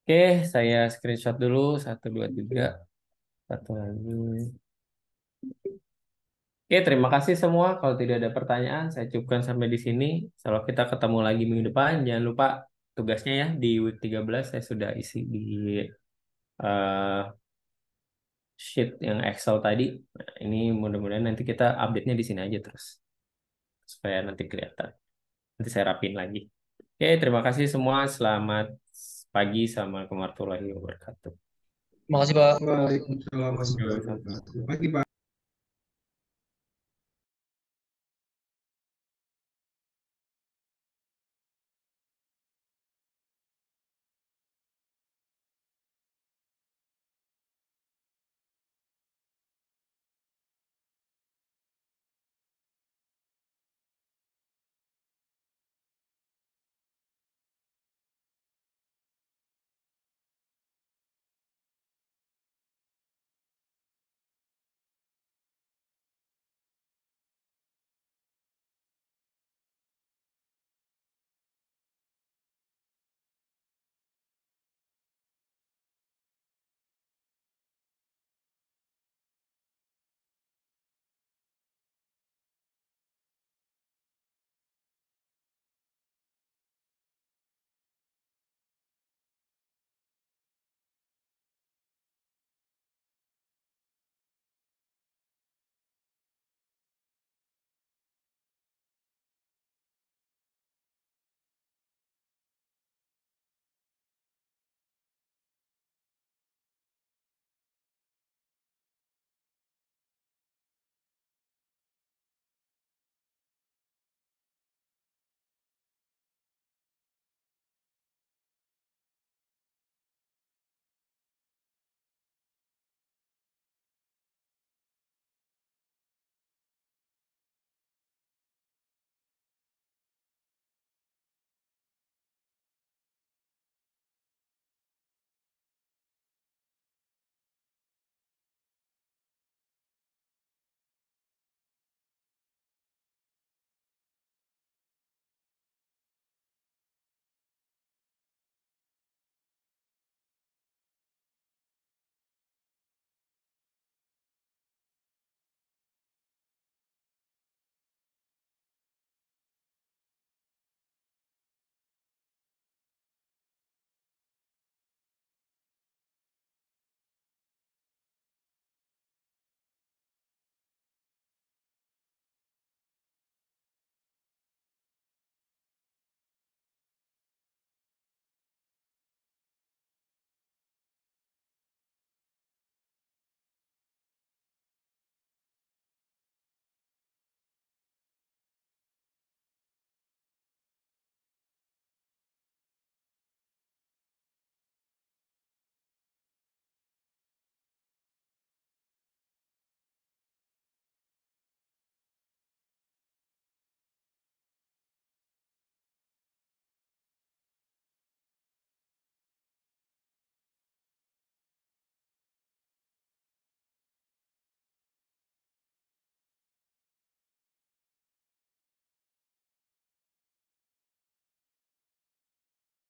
Speaker 1: Oke, saya screenshot dulu. 1, 2, 3. Satu lagi. Oke, terima kasih semua. Kalau tidak ada pertanyaan, saya cukupkan sampai di sini. Kalau kita ketemu lagi minggu depan, jangan lupa tugasnya ya. Di week 13 saya sudah isi di eh, sheet yang Excel tadi. Nah, ini mudah-mudahan nanti kita update-nya di sini aja terus. Supaya nanti kelihatan. Nanti saya rapin lagi. Oke, terima kasih semua. Selamat pagi. Assalamualaikum warahmatullahi wabarakatuh.
Speaker 3: Makasih Pak.
Speaker 11: Waalaikumsalam warahmatullahi wabarakatuh. Pagi, Pak.